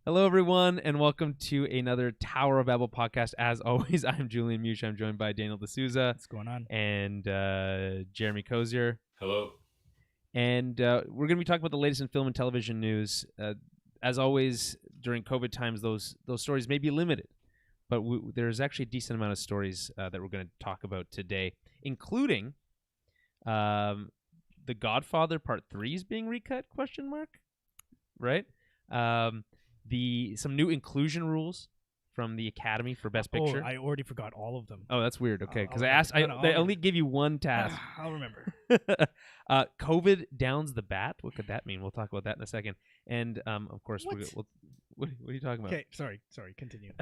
Hello, everyone, and welcome to another Tower of Babel podcast. As always, I'm Julian Mush. I'm joined by Daniel D'Souza. What's going on? And Jeremy Cozier. Hello. And we're going to be talking about the latest in film and television news. As always, during COVID times, those stories may be limited, but there's actually a decent amount of stories that we're going to talk about today, including The Godfather Part 3 is being recut, ? Right? Some new inclusion rules from the Academy for Best Picture. Oh, I already forgot all of them. Oh, that's weird. Okay, because I'll I only give you one task. I'll remember. COVID downs the bat. What could that mean? We'll talk about that in a second. And of course, What? what are you talking about? Okay, sorry. Continue.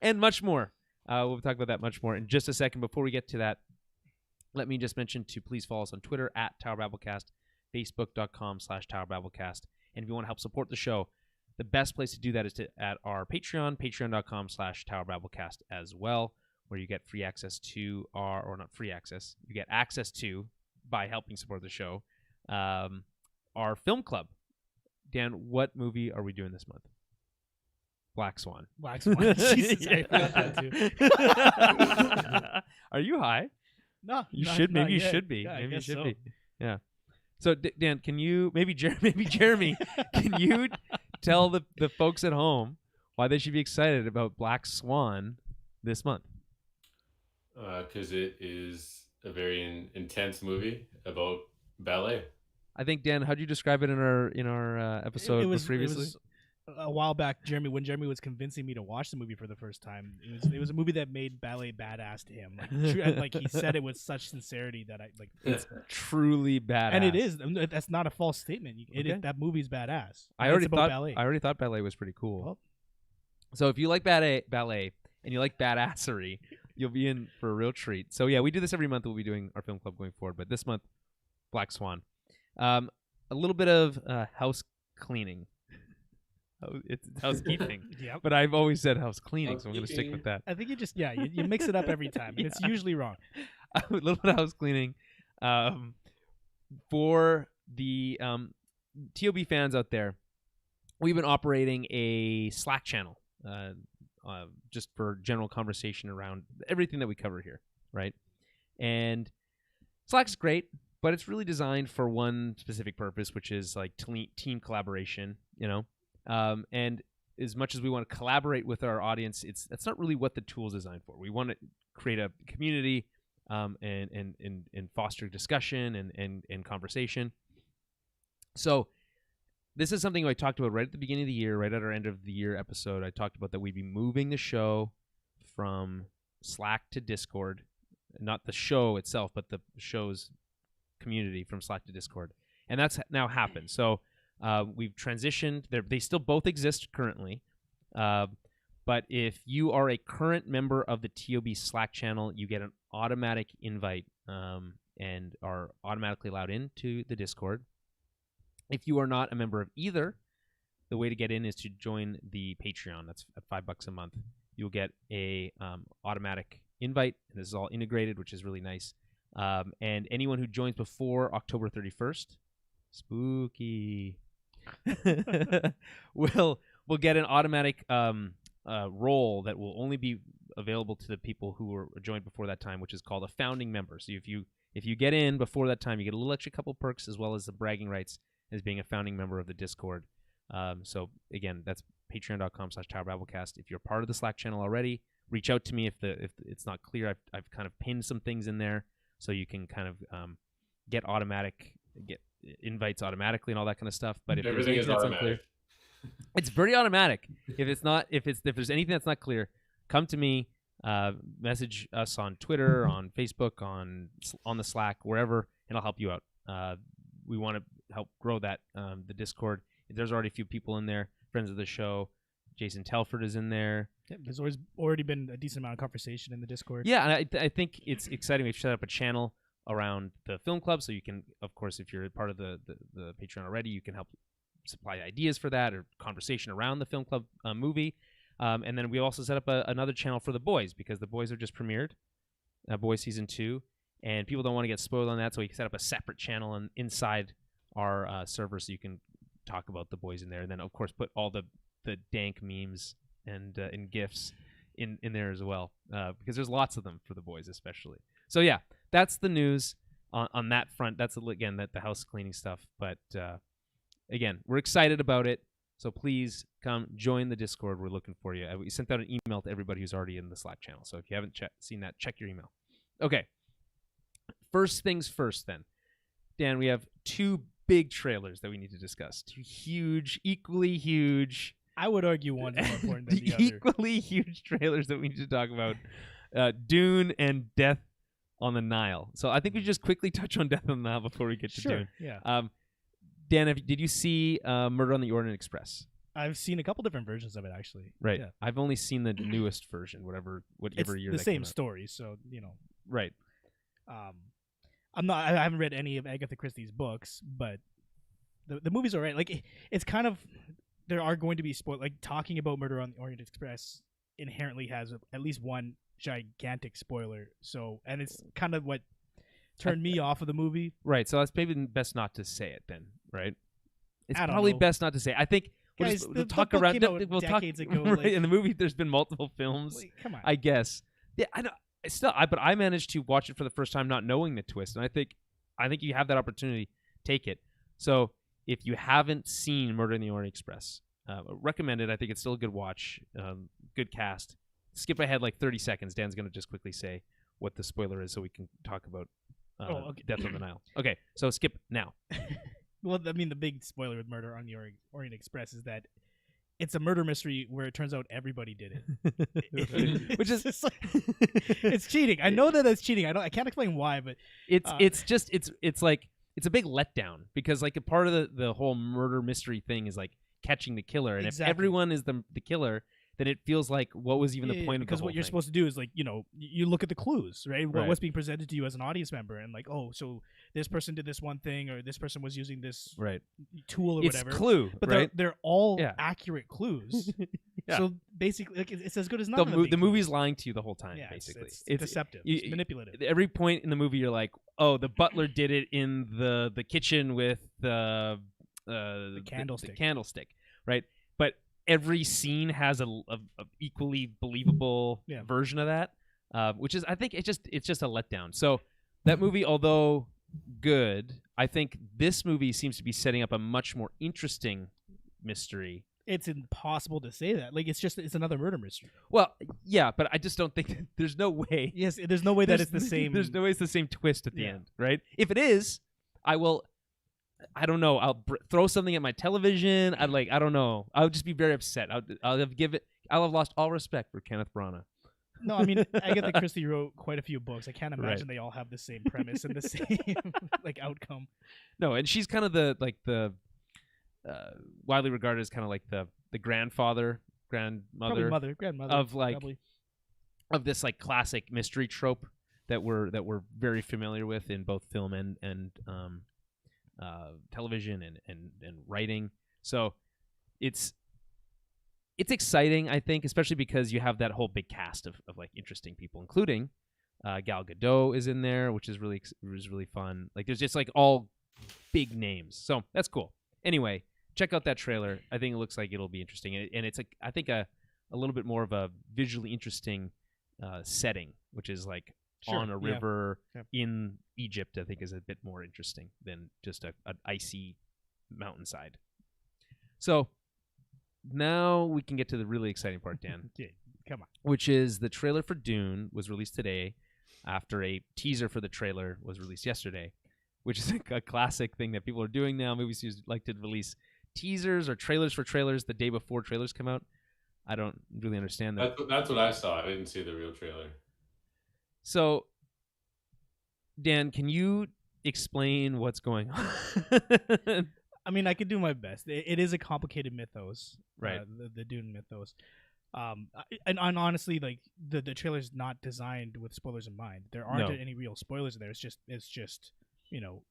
And much more. We'll talk about that much more in just a second. Before we get to that, let me just mention to please follow us on Twitter at TowerBabbleCast, Facebook.com/TowerBabbleCast. And if you want to help support the show, the best place to do that is at our Patreon, patreon.com/TowerBabbleCast as well, where you get free access to or not free access, you get access to, by helping support the show, our film club. Dan, what movie are we doing this month? Black Swan. Black Swan. Jesus, I forgot that too. Are you high? No, You not- should. not Maybe you yet. should be. Yeah, I Maybe you guess should so. be. Yeah. So Dan, can you maybe Jeremy, can you tell the folks at home why they should be excited about Black Swan this month? Because it is a very intense movie about ballet. I think Dan, how'd you describe it in our episode It was previously? a while back. When Jeremy was convincing me to watch the movie for the first time. It was a movie that made ballet badass to him. Like he said it with such sincerity that I like. It's truly badass, And it is. That's not a false statement. Okay. That movie's badass. I And already it's about thought ballet. I already thought ballet was pretty cool. Well. So if you like ballet and you like badassery, you'll be in for a real treat. So yeah, we do this every month. We'll be doing our film club going forward, but this month, Black Swan. A little bit of house cleaning. It's housekeeping, Yep. but I've always said house cleaning, so I'm going to stick with that. I think you mix it up every time, and it's usually wrong. A little bit of house cleaning for the TOB fans out there. We've been operating a Slack channel just for general conversation around everything that we cover here, right? And Slack's great, but it's really designed for one specific purpose, which is like team collaboration, and as much as we want to collaborate with our audience, that's not really what the tool is designed for. We want to create a community and foster discussion and conversation. So this is something I talked about right at the beginning of the year, right at our end of the year episode. I talked about that we'd be moving the show from Slack to Discord, not the show itself, but the show's community from Slack to Discord. And that's now happened. So we've transitioned. They still both exist currently. But if you are a current member of the TOB Slack channel, you get an automatic invite and are automatically allowed into the Discord. If you are not a member of either, the way to get in is to join the Patreon. That's at $5 a month. You'll get a automatic invite, and this is all integrated, which is really nice. And anyone who joins before October 31st, spooky, will get an automatic role that will only be available to the people who were joined before that time, which is called a founding member. So if you get in before that time, you get a little extra couple perks as well as the bragging rights as being a founding member of the Discord. So again, that's patreon.com/TowerBabbleCast. If you're part of the Slack channel already, reach out to me if it's not clear. I've kind of pinned some things in there so you can kind of get invites automatically and all that kind of stuff. But if Everything is automatic. It's very automatic. If there's anything that's not clear, come to me, message us on Twitter, on Facebook, on the Slack, wherever, and I'll help you out. We want to help grow that the Discord. There's already a few people in there, friends of the show. Jason Telford is in there. Yeah, there's already been a decent amount of conversation in the Discord. Yeah, and I think it's exciting. We've set up a channel around the film club, so you can, of course, if you're part of the Patreon already, you can help supply ideas for that or conversation around the film club movie. And then we also set up another channel for the boys, because the boys have just premiered, Boys Season 2, and people don't want to get spoiled on that, so we set up a separate channel inside our server so you can talk about the boys in there, and then of course put all the dank memes and gifs in there as well, because there's lots of them for the boys especially. So yeah, that's the news on that front. That's again the house cleaning stuff, but again, we're excited about it. So please come join the Discord. We're looking for you. We sent out an email to everybody who's already in the Slack channel. So if you haven't seen that, check your email. Okay. First things first then. Dan, we have two big trailers that we need to discuss. Two huge, equally huge. I would argue one is more important than the other. Equally huge trailers that we need to talk about. Dune and Death on the Nile. So I think we just quickly touch on Death on the Nile before we get to Dune. Yeah. Dan, did you see Murder on the Orient Express? I've seen a couple different versions of it, actually. Right. Yeah. I've only seen the newest version, whatever year. It's the same story, so Right. I haven't read any of Agatha Christie's books, but the movie's alright. Like it's kind of, there are going to be talking about Murder on the Orient Express inherently has at least one gigantic spoiler. So, and it's kind of what turned me off of the movie. Right. So it's maybe best not to say it then, right? It's I don't probably know. best not to say. I think Guys, we'll the talk book around. came out We'll talk decades ago. right, in the movie. There's been multiple films. Come on. I guess. Yeah, I know. But I managed to watch it for the first time, not knowing the twist, and I think you have that opportunity. Take it. So if you haven't seen Murder in the Orient Express, recommend it. I think it's still a good watch. Good cast. Skip ahead like 30 seconds. Dan's going to just quickly say what the spoiler is so we can talk about okay. Death on the Nile. Okay, so skip now. Well, I mean, the big spoiler with Murder on the Orient Express is that it's a murder mystery where it turns out everybody did it. Which is just it's cheating. I know that it's cheating. I can't explain why, but it's like it's a big letdown because like a part of the whole murder mystery thing is like catching the killer, and exactly. if everyone is the killer, then it feels like what was even the point of the because whole what you're thing? supposed to do is like you look at the clues, right? Right. What's being presented to you as an audience member, and like, oh, so this person did this one thing, or this person was using this right tool or it's whatever. Clue, but right? they're all Yeah. accurate clues. Yeah. So basically, like, it's as good as none. The movie's lying to you the whole time. Yeah, basically, it's deceptive. It's manipulative. Every point in the movie, you're like, oh, the butler did it in the kitchen with the candlestick. the candlestick, right? But every scene has a equally believable version of that, which is, I think, it's just a letdown. So that movie, although good, I think this movie seems to be setting up a much more interesting mystery. It's impossible to say that. Like, it's another murder mystery. Well, yeah, but I just don't think there's no way. Yes, there's no way that it's the same. There's no way it's the same twist at the end, right? If it is, I don't know. I'll throw something at my television. I don't know. I'll just be very upset. I'll have lost all respect for Kenneth Branagh. No, I mean, Agatha Christie wrote quite a few books. I can't imagine they all have the same premise and the same like outcome. No, and she's kind of the widely regarded as kind of like the grandmother of like probably. Of this like classic mystery trope that we're very familiar with in both film and television and writing. So it's exciting, I think, especially because you have that whole big cast of like interesting people, including Gal Gadot is in there, which is really fun. Like there's just like all big names, so that's cool. Anyway, check out that trailer. I think it looks like it'll be interesting, and it's I think a little bit more of a visually interesting setting, which is like on a river in Egypt. I think is a bit more interesting than just an icy mountainside. So now we can get to the really exciting part, Dan. Okay, come on. Which is the trailer for Dune was released today after a teaser for the trailer was released yesterday, which is a classic thing that people are doing now. Movies like to release teasers or trailers for trailers the day before trailers come out. I don't really understand that. That's what I saw. I didn't see the real trailer. So, Dan, can you explain what's going on? I mean, I could do my best. It is a complicated mythos, right? The Dune mythos, and honestly, like the trailer's not designed with spoilers in mind. There aren't any real spoilers in there. It's just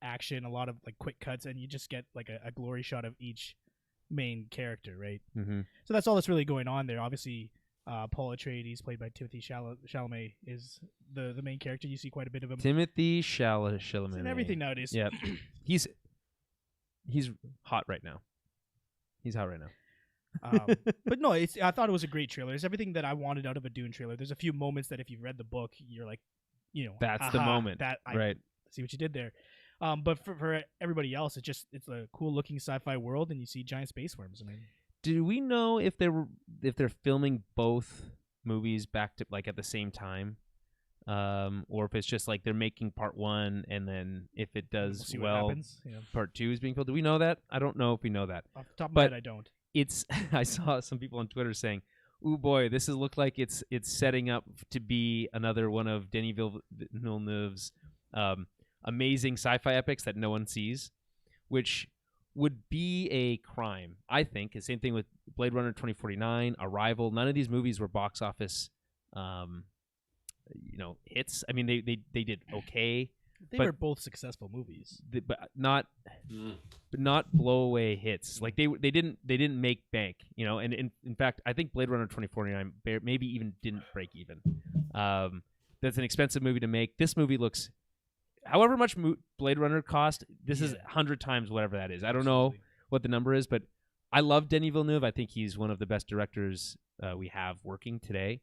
action, a lot of like quick cuts, and you just get like a glory shot of each main character, right? Mm-hmm. So that's all that's really going on there. Obviously, Paul Atreides, played by Timothée Chalamet, is the main character. You see quite a bit of him. Timothée Chalamet. And everything nowadays. Yeah, he's hot right now. He's hot right now. But no, I thought it was a great trailer. It's everything that I wanted out of a Dune trailer. There's a few moments that if you've read the book, you're like, that's the moment. Right. See what you did there. But for everybody else, it's a cool looking sci-fi world, and you see giant space worms. I mean, do we know if they're filming both movies back to like at the same time, or if it's just like they're making part 1 and then if it does well, part 2 is being filmed? Do we know that? I don't know if we know that. Off the top of my head, I don't. I saw some people on Twitter saying, "Ooh boy, this is look like it's setting up to be another one of Denis Villeneuve's amazing sci-fi epics that no one sees," which would be a crime, I think. The same thing with Blade Runner 2049, Arrival. None of these movies were box office, hits. I mean, they did okay. They were both successful movies, but not blow away hits. Like they didn't make bank, And in fact, I think Blade Runner 2049 maybe even didn't break even. That's an expensive movie to make. This movie looks, however much Blade Runner cost, this is 100 times whatever that is. I don't know what the number is, but I love Denis Villeneuve. I think he's one of the best directors we have working today.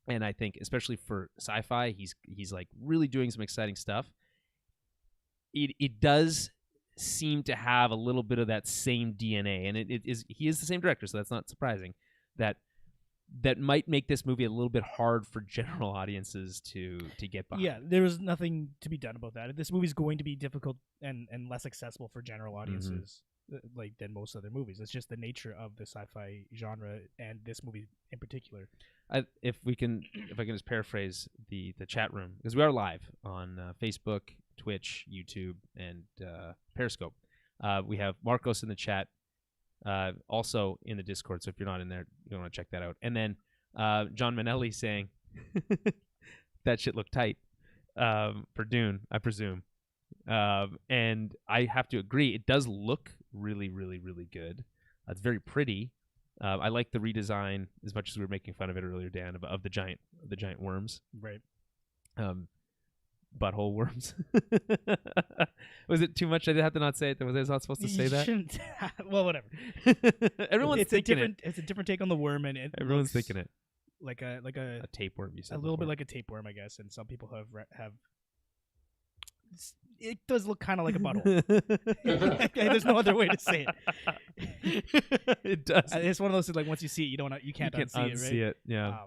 And I think, especially for sci-fi, he's like really doing some exciting stuff. It does seem to have a little bit of that same DNA, and he is the same director, so that's not surprising. That might make this movie a little bit hard for general audiences to get behind. Yeah, there was nothing to be done about that. This movie's going to be difficult and less accessible for general audiences. Like than most other movies. It's just the nature of the sci-fi genre and this movie in particular. If I can just paraphrase the chat room, because we are live on Facebook, Twitch, YouTube, and Periscope. We have Marcos in the chat, also in the Discord. So if you're not in there, you want to check that out. And then John Manelli saying that shit looked tight for Dune, I presume. And I have to agree, it does look really, really, really good. It's very pretty. I like the redesign as much as we were making fun of it earlier, Dan, of the giant worms. Right. Butthole worms. Was it too much? I have to not say it. Was I not supposed to say that? Shouldn't. Well, whatever. Everyone's thinking it. It's a different take on the worm, and everyone's thinking it. Like a tapeworm. You said a little bit like a tapeworm, I guess. And some people have. It does look kind of like a butthole. There's no other way to say it. It does. It's one of those things, like once you see it, you can't unsee it, right? It, yeah.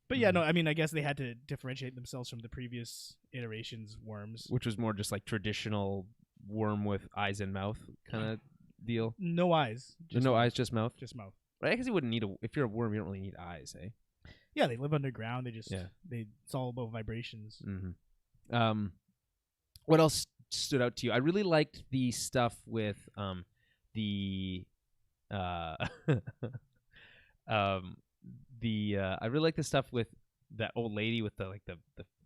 But yeah, no, I mean, I guess they had to differentiate themselves from the previous iterations worms, which was more just like traditional worm with eyes and mouth kind of deal. No eyes. Eyes, just mouth. Just mouth. Right? I guess you wouldn't need if you're a worm, you don't really need eyes, eh? Yeah, they live underground. It's all about vibrations. Mm-hmm. What else stood out to you? I really liked the stuff with I really like the stuff with that old lady with the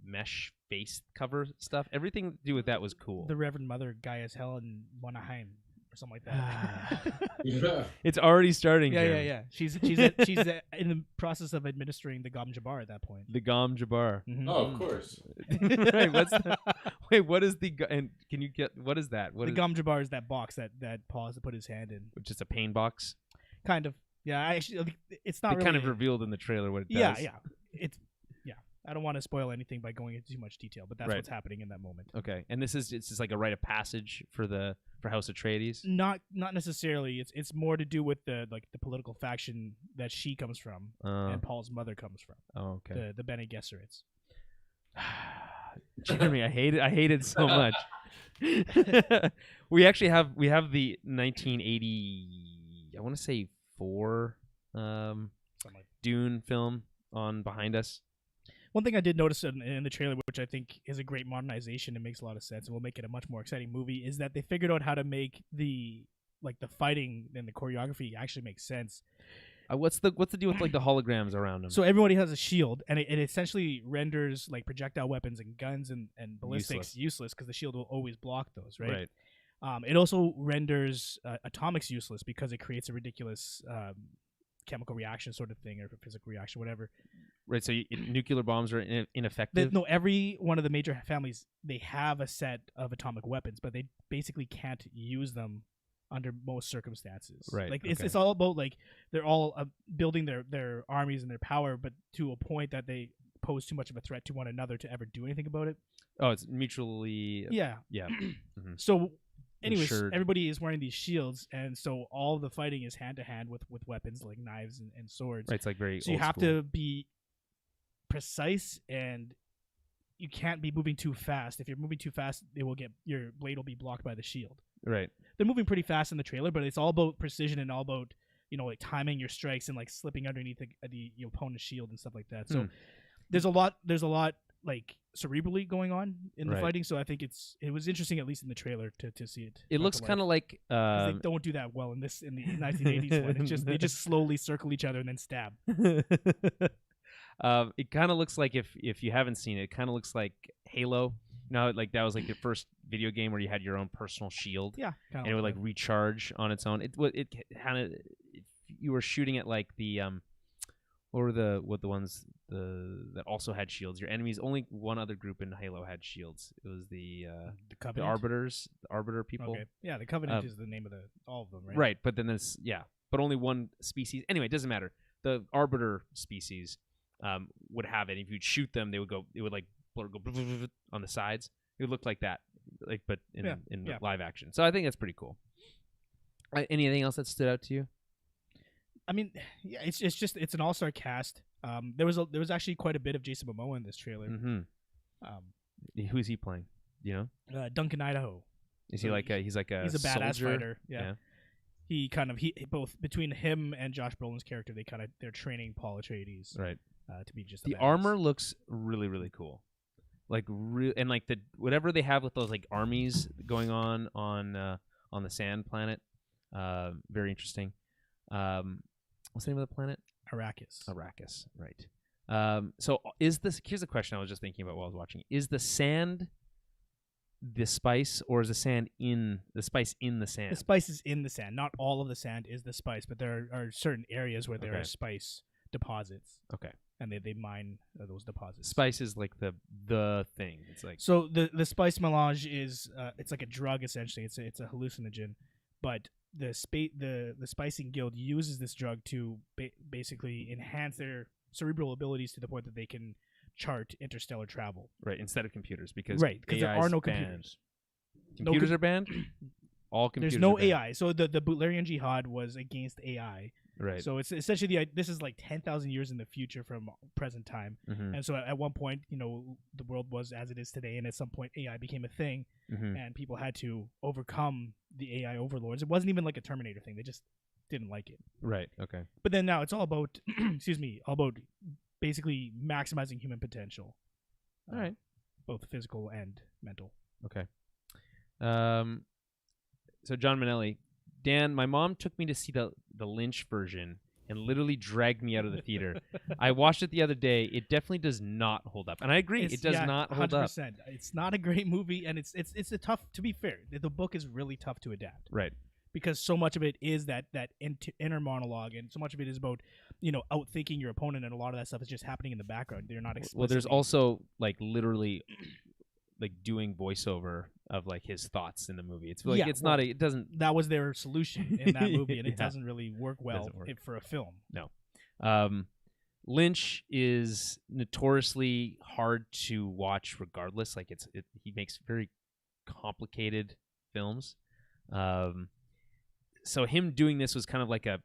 mesh face cover stuff. Everything to do with that was cool. The Reverend Mother Gaius Hell and Wanaheim or something like that. It's already starting. Yeah. She's in the process of administering the Gom Jabbar at that point. The Gom Jabbar. Mm-hmm. Oh, of course. Right. Wait, what is and can you get what is that? The Gom Jabbar is that box that Paul has to put his hand in. Which is a pain box. Kind of. Yeah, actually, it's not. It really kind of revealed in the trailer what it does. Yeah. I don't want to spoil anything by going into too much detail, but that's what's happening in that moment. Okay, and it's just like a rite of passage for House Atreides. Not necessarily. It's more to do with the political faction that she comes from and Paul's mother comes from. Oh, okay. The Bene Gesserits. Jeremy, I hate it so much. we have the 1980. I want to say 4 Dune film on behind us. One thing I did notice in the trailer, which I think is a great modernization and makes a lot of sense and will make it a much more exciting movie, is that they figured out how to make the fighting and the choreography actually make sense. What's the deal with the holograms around them? So everybody has a shield, and it essentially renders projectile weapons and guns and ballistics useless because the shield will always block those, right? It also renders atomics useless because it creates a ridiculous chemical reaction sort of thing, or physical reaction, whatever. Right, so nuclear bombs are ineffective? Every one of the major families, they have a set of atomic weapons, but they basically can't use them under most circumstances. Right, Like okay. it's all about like they're all building their armies and their power, but to a point that they pose too much of a threat to one another to ever do anything about it. Oh, it's mutually. Yeah. Yeah. Mhm. So, anyways, Insured. everybody is wearing these shields, and so all the fighting is hand to hand with weapons like knives and swords. Right. It's like very. So you old have school. to be precise, and you can't be moving too fast. If you're moving too fast, your blade will be blocked by the shield. Right. They're moving pretty fast in the trailer, but it's all about precision and all about like timing your strikes and like slipping underneath the opponent's shield and stuff like that. So there's a lot like cerebrally going on in the Right. fighting. So I think it was interesting, at least in the trailer, to see it. It looks kind of like. 'Cause they don't do that well in the 1980s one. It's just they just slowly circle each other and then stab. It kind of looks like if you haven't seen it, it kind of looks like Halo. Like that was like the first video game where you had your own personal shield, Yeah, and it would like recharge on its own. It kind of you were shooting at like the what were the ones that also had shields. Your enemies, only one other group in Halo had shields. It was the Covenant. Arbiters, the Arbiter people. Okay. Yeah, the Covenant is the name of all of them, right? Right, but then there's but only one species. Anyway, it doesn't matter. The Arbiter species would have it. If you'd shoot them, they would go. It would like go on the sides. It would look like that, like but in live action. So I think that's pretty cool. Anything else that stood out to you? I mean, yeah, it's an all-star cast. There was actually quite a bit of Jason Momoa in this trailer. Mm-hmm. Who's he playing? You know, Duncan Idaho. Is he like he's a badass soldier? fighter? Yeah. He both between him and Josh Brolin's character, they're training Paul Atreides Right. To be just the badass. armor looks really really cool, like and like the whatever they have with those like armies going on the sand planet, very interesting. What's the name of the planet? Arrakis, right. So here's the question I was just thinking about while I was watching. Is the sand the spice, or is the spice in the sand? The spice is in the sand. Not all of the sand is the spice, but there are certain areas where there are spice deposits. Okay. And they mine those deposits. Spice is like the thing. It's like so the spice melange is it's like a drug essentially. It's a hallucinogen, but the spicing guild uses this drug to basically enhance their cerebral abilities to the point that they can chart interstellar travel. Right, instead of computers, because there are no computers. Computers are banned. All computers. There's no are banned. AI. So the Butlerian Jihad was against AI. Right. So it's essentially this is like 10,000 years in the future from present time. Mm-hmm. And so at one point, the world was as it is today, and at some point AI became a thing, and people had to overcome the AI overlords. It wasn't even like a Terminator thing. They just didn't like it. Right. Okay. But then now it's all about all about basically maximizing human potential. All right. Both physical and mental. Okay. So John Manelli, Dan, my mom took me to see the Lynch version and literally dragged me out of the theater. I watched it the other day. It definitely does not hold up, and I agree. It does not hold 100%. up. It's not a great movie, and it's a tough. To be fair, the book is really tough to adapt. Right. Because so much of it is that inner monologue, and so much of it is about outthinking your opponent, and a lot of that stuff is just happening in the background. They're not explicitly. Well, there's also like literally like doing voiceover of like his thoughts in the movie. It's like it doesn't. That was their solution in that movie, and it doesn't really work well for a film. No. Lynch is notoriously hard to watch regardless. Like he makes very complicated films. So him doing this was kind of like a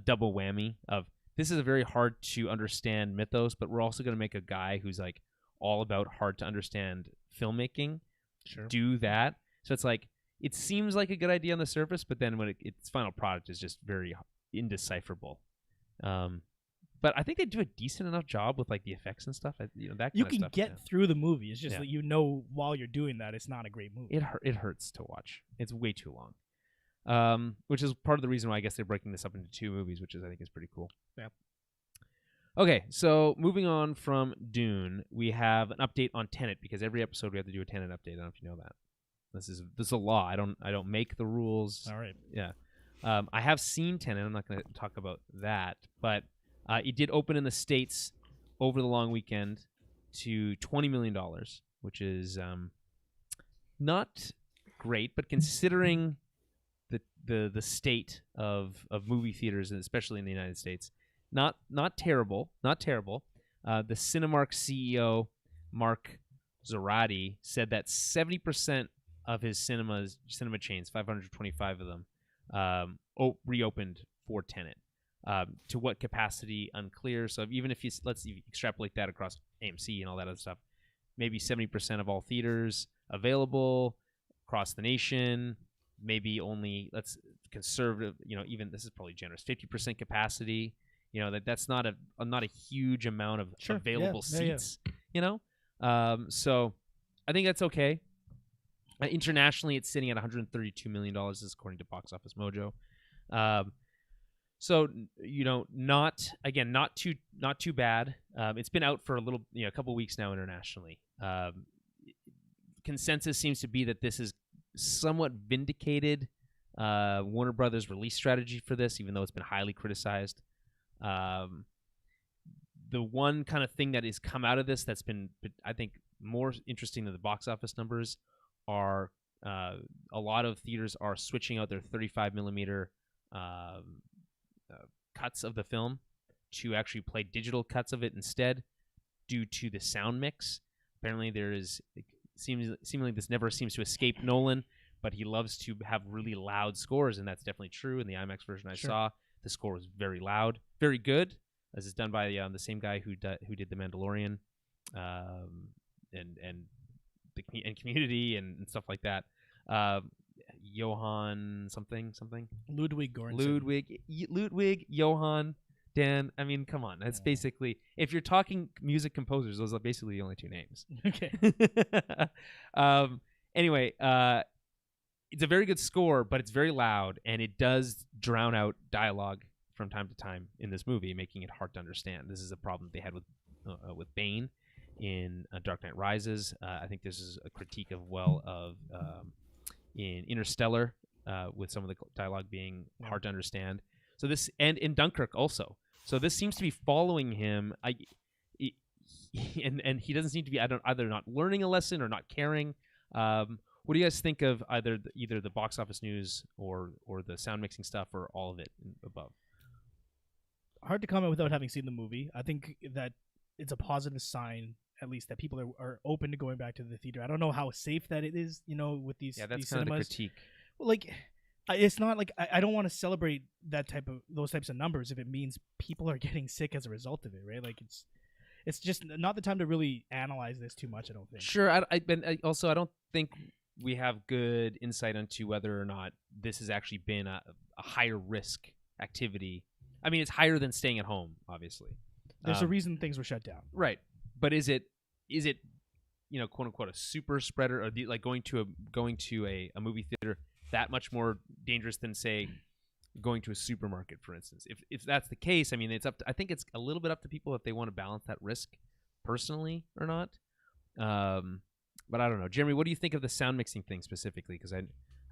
double whammy of, this is a very hard to understand mythos, but we're also going to make a guy who's like all about hard to understand filmmaking do that. So it's like, it seems like a good idea on the surface, but then when its final product is just very indecipherable. But I think they do a decent enough job with like the effects and stuff. That kind you of can stuff, get through the movie. It's just that while you're doing that, it's not a great movie. It hurts to watch. It's way too long. Which is part of the reason why I guess they're breaking this up into 2 movies, which I think is pretty cool. Yeah. Okay, so moving on from Dune, we have an update on Tenet, because every episode we have to do a Tenet update. I don't know if you know that. This is a law. I don't make the rules. All right. Yeah. I have seen Tenet. I'm not going to talk about that, but it did open in the States over the long weekend to $20 million, which is not great, but considering the state of movie theaters, and especially in the United States. Not terrible, not terrible. The Cinemark CEO Mark Zorati said that 70% of his cinema chains, 525 of them, reopened for Tenet. To what capacity, unclear. So even if you let's extrapolate that across AMC and all that other stuff, maybe 70% of all theaters available across the nation. Maybe only, let's conservative, even this is probably generous, 50% capacity. That's not a huge amount of available seats. So I think that's okay. Internationally, it's sitting at $132 million, according to Box Office Mojo. So not too bad. It's been out for a couple weeks now internationally. Consensus seems to be that this is somewhat vindicated Warner Brothers release strategy for this, even though it's been highly criticized. The one kind of thing that has come out of this that's been, I think, more interesting than the box office numbers are a lot of theaters are switching out their 35 millimeter cuts of the film to actually play digital cuts of it instead, due to the sound mix. Apparently, there is seemingly this never seems to escape Nolan, but he loves to have really loud scores, and that's definitely true. In the IMAX version I saw, the score was very loud, very good, as is done by the same guy who did The Mandalorian, and Community and stuff like that. Johann something. Ludwig Göransson. Ludwig Johann Dan. I mean, come on. That's basically, if you're talking music composers, those are basically the only two names. Okay. Anyway, it's a very good score, but it's very loud, and it does drown out dialogue from time to time in this movie, making it hard to understand. This is a problem they had with Bane in Dark Knight Rises. I think this is a critique of in Interstellar, with some of the dialogue being hard to understand. So this, and in Dunkirk also. So this seems to be following him. And he doesn't seem to be either not learning a lesson or not caring. What do you guys think of either the box office news or the sound mixing stuff, or all of it above? Hard to comment without having seen the movie. I think that it's a positive sign, at least, that people are open to going back to the theater. I don't know how safe that it is, with these. Yeah, that's these kind of the cinemas. critique. Well, it's not like I don't want to celebrate those types of numbers if it means people are getting sick as a result of it, right? Like it's just not the time to really analyze this too much, I don't think. Sure. I don't think we have good insight into whether or not this has actually been a higher risk activity. I mean, it's higher than staying at home, obviously. There's a reason things were shut down. Right. But is it quote unquote a super spreader, or like going to a movie theater that much more dangerous than, say, going to a supermarket, for instance? If that's the case, I mean, I think it's a little bit up to people if they want to balance that risk personally or not. But I don't know. Jeremy, what do you think of the sound mixing thing specifically? Because I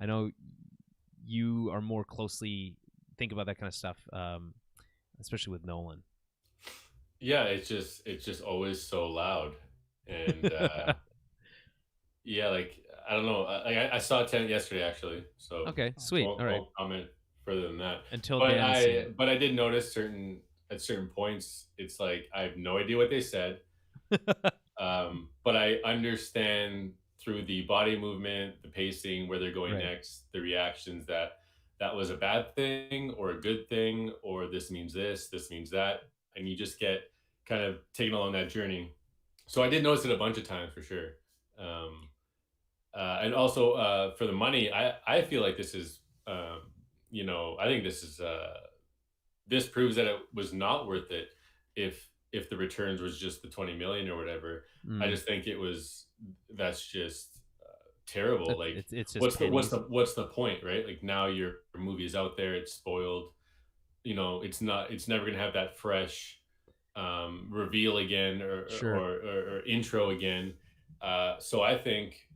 know you are more closely think about that kind of stuff, especially with Nolan. Yeah, it's just always so loud, and yeah, like, I don't know. I saw Tenet yesterday, actually. So okay, sweet. All right. Won't comment further than that. But I did notice at certain points, it's like I have no idea what they said, but I understand through the body movement, the pacing, where they're going next, the reactions, that was a bad thing or a good thing, or this means this means that, and you just get kind of taken along that journey. So I did notice it a bunch of times for sure. And also, for the money, I feel like this is, I think this proves that it was not worth it if the returns was just the 20 million or whatever. I just think that's just terrible. Like, it's just what's the point, right? Like, now your movie is out there, it's spoiled. It's never gonna have that fresh reveal again, or intro again. So I think,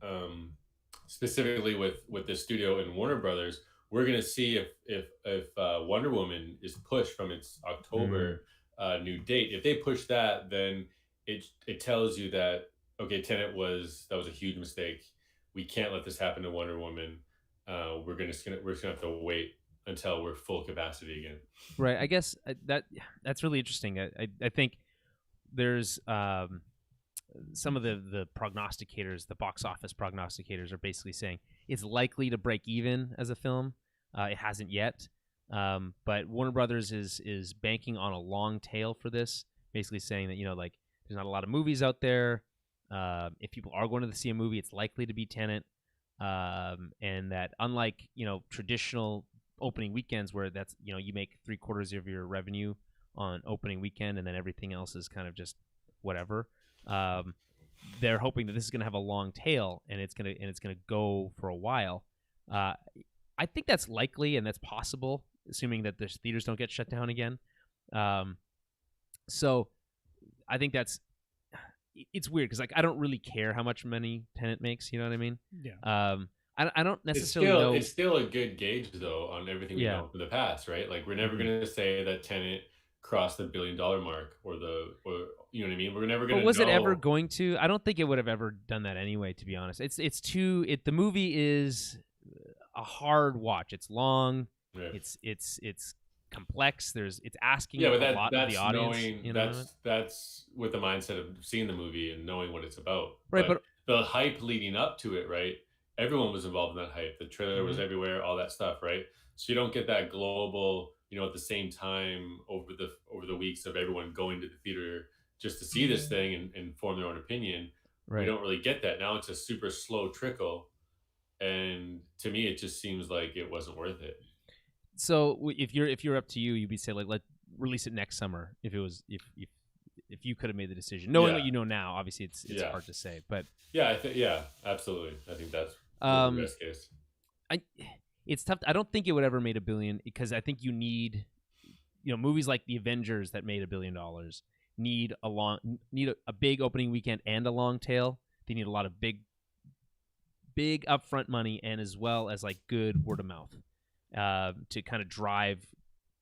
specifically with this studio and Warner Brothers, we're gonna see if Wonder Woman is pushed from its October new date. If they push that, then it tells you that, okay, Tenet was a huge mistake. We can't let this happen to Wonder Woman. we're just gonna have to wait until we're full capacity again. Right. I guess that's really interesting. I think there's some of the prognosticators, the box office prognosticators, are basically saying it's likely to break even as a film. It hasn't yet, but Warner Brothers is banking on a long tail for this, basically saying that like there's not a lot of movies out there. If people are going to see a movie, it's likely to be Tenet, and that unlike traditional opening weekends where that's you make 3/4 of your revenue on opening weekend and then everything else is kind of just whatever. They're hoping that this is going to have a long tail and it's going to go for a while. I think that's likely and that's possible, assuming that the theaters don't get shut down again. So I think it's weird because I don't really care how much money Tenet makes. You know what I mean? Yeah. I don't necessarily know. It's still a good gauge though on everything we know from the past, right? Like we're never going to say that Tenet crossed the $1 billion mark or you know what I mean? We're never going to. But was it ever going to? I don't think it would have ever done that anyway. To be honest, the movie is a hard watch. It's long. Yeah. It's complex. It's asking a lot of the audience. That's with the mindset of seeing the movie and knowing what it's about. Right, but the hype leading up to it, right? Everyone was involved in that hype. The trailer was everywhere, all that stuff, right? So you don't get that global, at the same time over the weeks of everyone going to the theater just to see this thing and form their own opinion. Right. We don't really get that. Now it's a super slow trickle. And to me, it just seems like it wasn't worth it. So if you're up to you, you'd be saying like, let's release it next summer. If it was if you could have made the decision, knowing what you know now, obviously it's hard to say. But absolutely. I think that's the best case. It's tough. I don't think it would ever made $1 billion because I think you need, movies like the Avengers that made $1 billion need a big opening weekend and a long tail. They need a lot of big upfront money and as well as like good word of mouth to kind of drive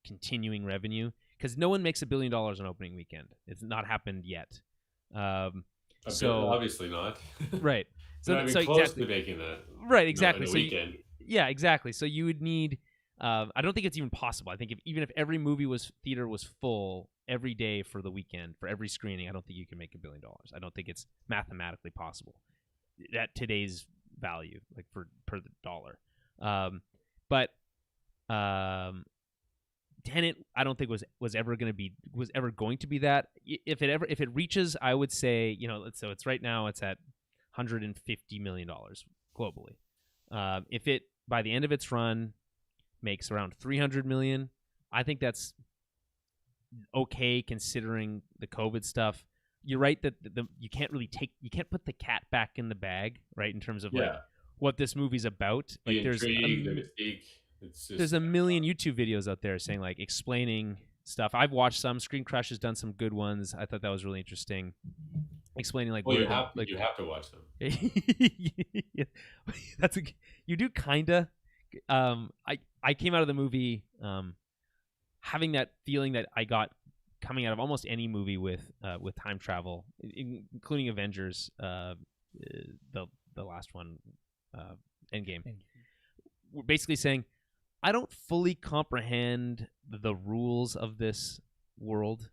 continuing revenue because no one makes $1 billion on opening weekend. It's not happened yet. So obviously not. Right. So not even close to making that. Right. Exactly. In a weekend. Yeah, exactly. So you would need. I don't think it's even possible. I think even if every movie theater was full every day for the weekend for every screening, I don't think you can make $1 billion. I don't think it's mathematically possible at today's value, like per the dollar. But Tenet, I don't think was ever going to be that. If it reaches, I would say so it's right now it's at $150 million globally. If it by the end of its run makes around $300 million, I think that's okay considering the COVID stuff. You're right that you can't put the cat back in the bag, right? In terms of like what this movie's about. Like there's a million YouTube videos out there saying like explaining stuff. I've watched some. Screen Crush has done some good ones. I thought that was really interesting. Explaining like you have to watch them. You do kinda. I came out of the movie having that feeling that I got coming out of almost any movie with time travel, including Avengers, the last one, Endgame. We're basically saying I don't fully comprehend the rules of this world,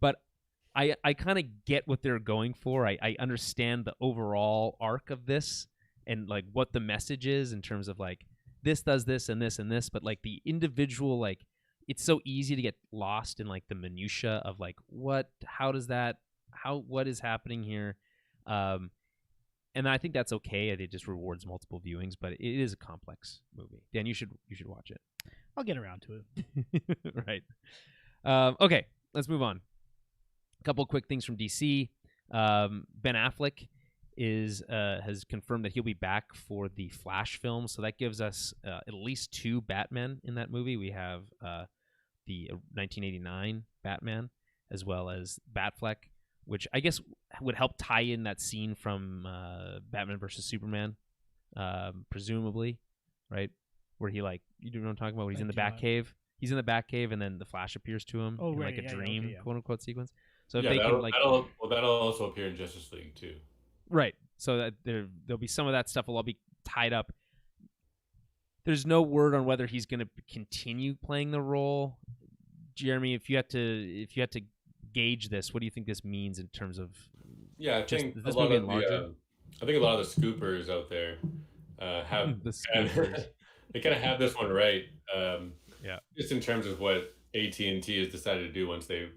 but I kind of get what they're going for. I understand the overall arc of this and like what the message is in terms of like this does this and this and this, but like the individual, like it's so easy to get lost in like the minutia of like what is happening here. And I think that's okay. It just rewards multiple viewings, but it is a complex movie. Dan, you should watch it. I'll get around to it. Right. Okay, let's move on. A couple of quick things from DC. Ben Affleck has confirmed that he'll be back for the Flash film, so that gives us at least 2 Batmen in that movie. We have the 1989 Batman as well as Batfleck, which I guess would help tie in that scene from Batman versus Superman, presumably, right? Where he like, you know what I'm talking about? Where he's in the Batcave. He's in the Batcave, and then the Flash appears to him in like a dream, quote unquote sequence. So if they can like, that'll also appear in Justice League too. Right. So that there'll be some of that stuff will all be tied up. there's no word on whether he's going to continue playing the role. Jeremy, if you had to gauge this, what do you think this means in terms of? Yeah, I just think this movie larger? I think a lot of the scoopers out there have the scoopers. they kind of have this one right. Yeah. Just in terms of what AT&T has decided to do once they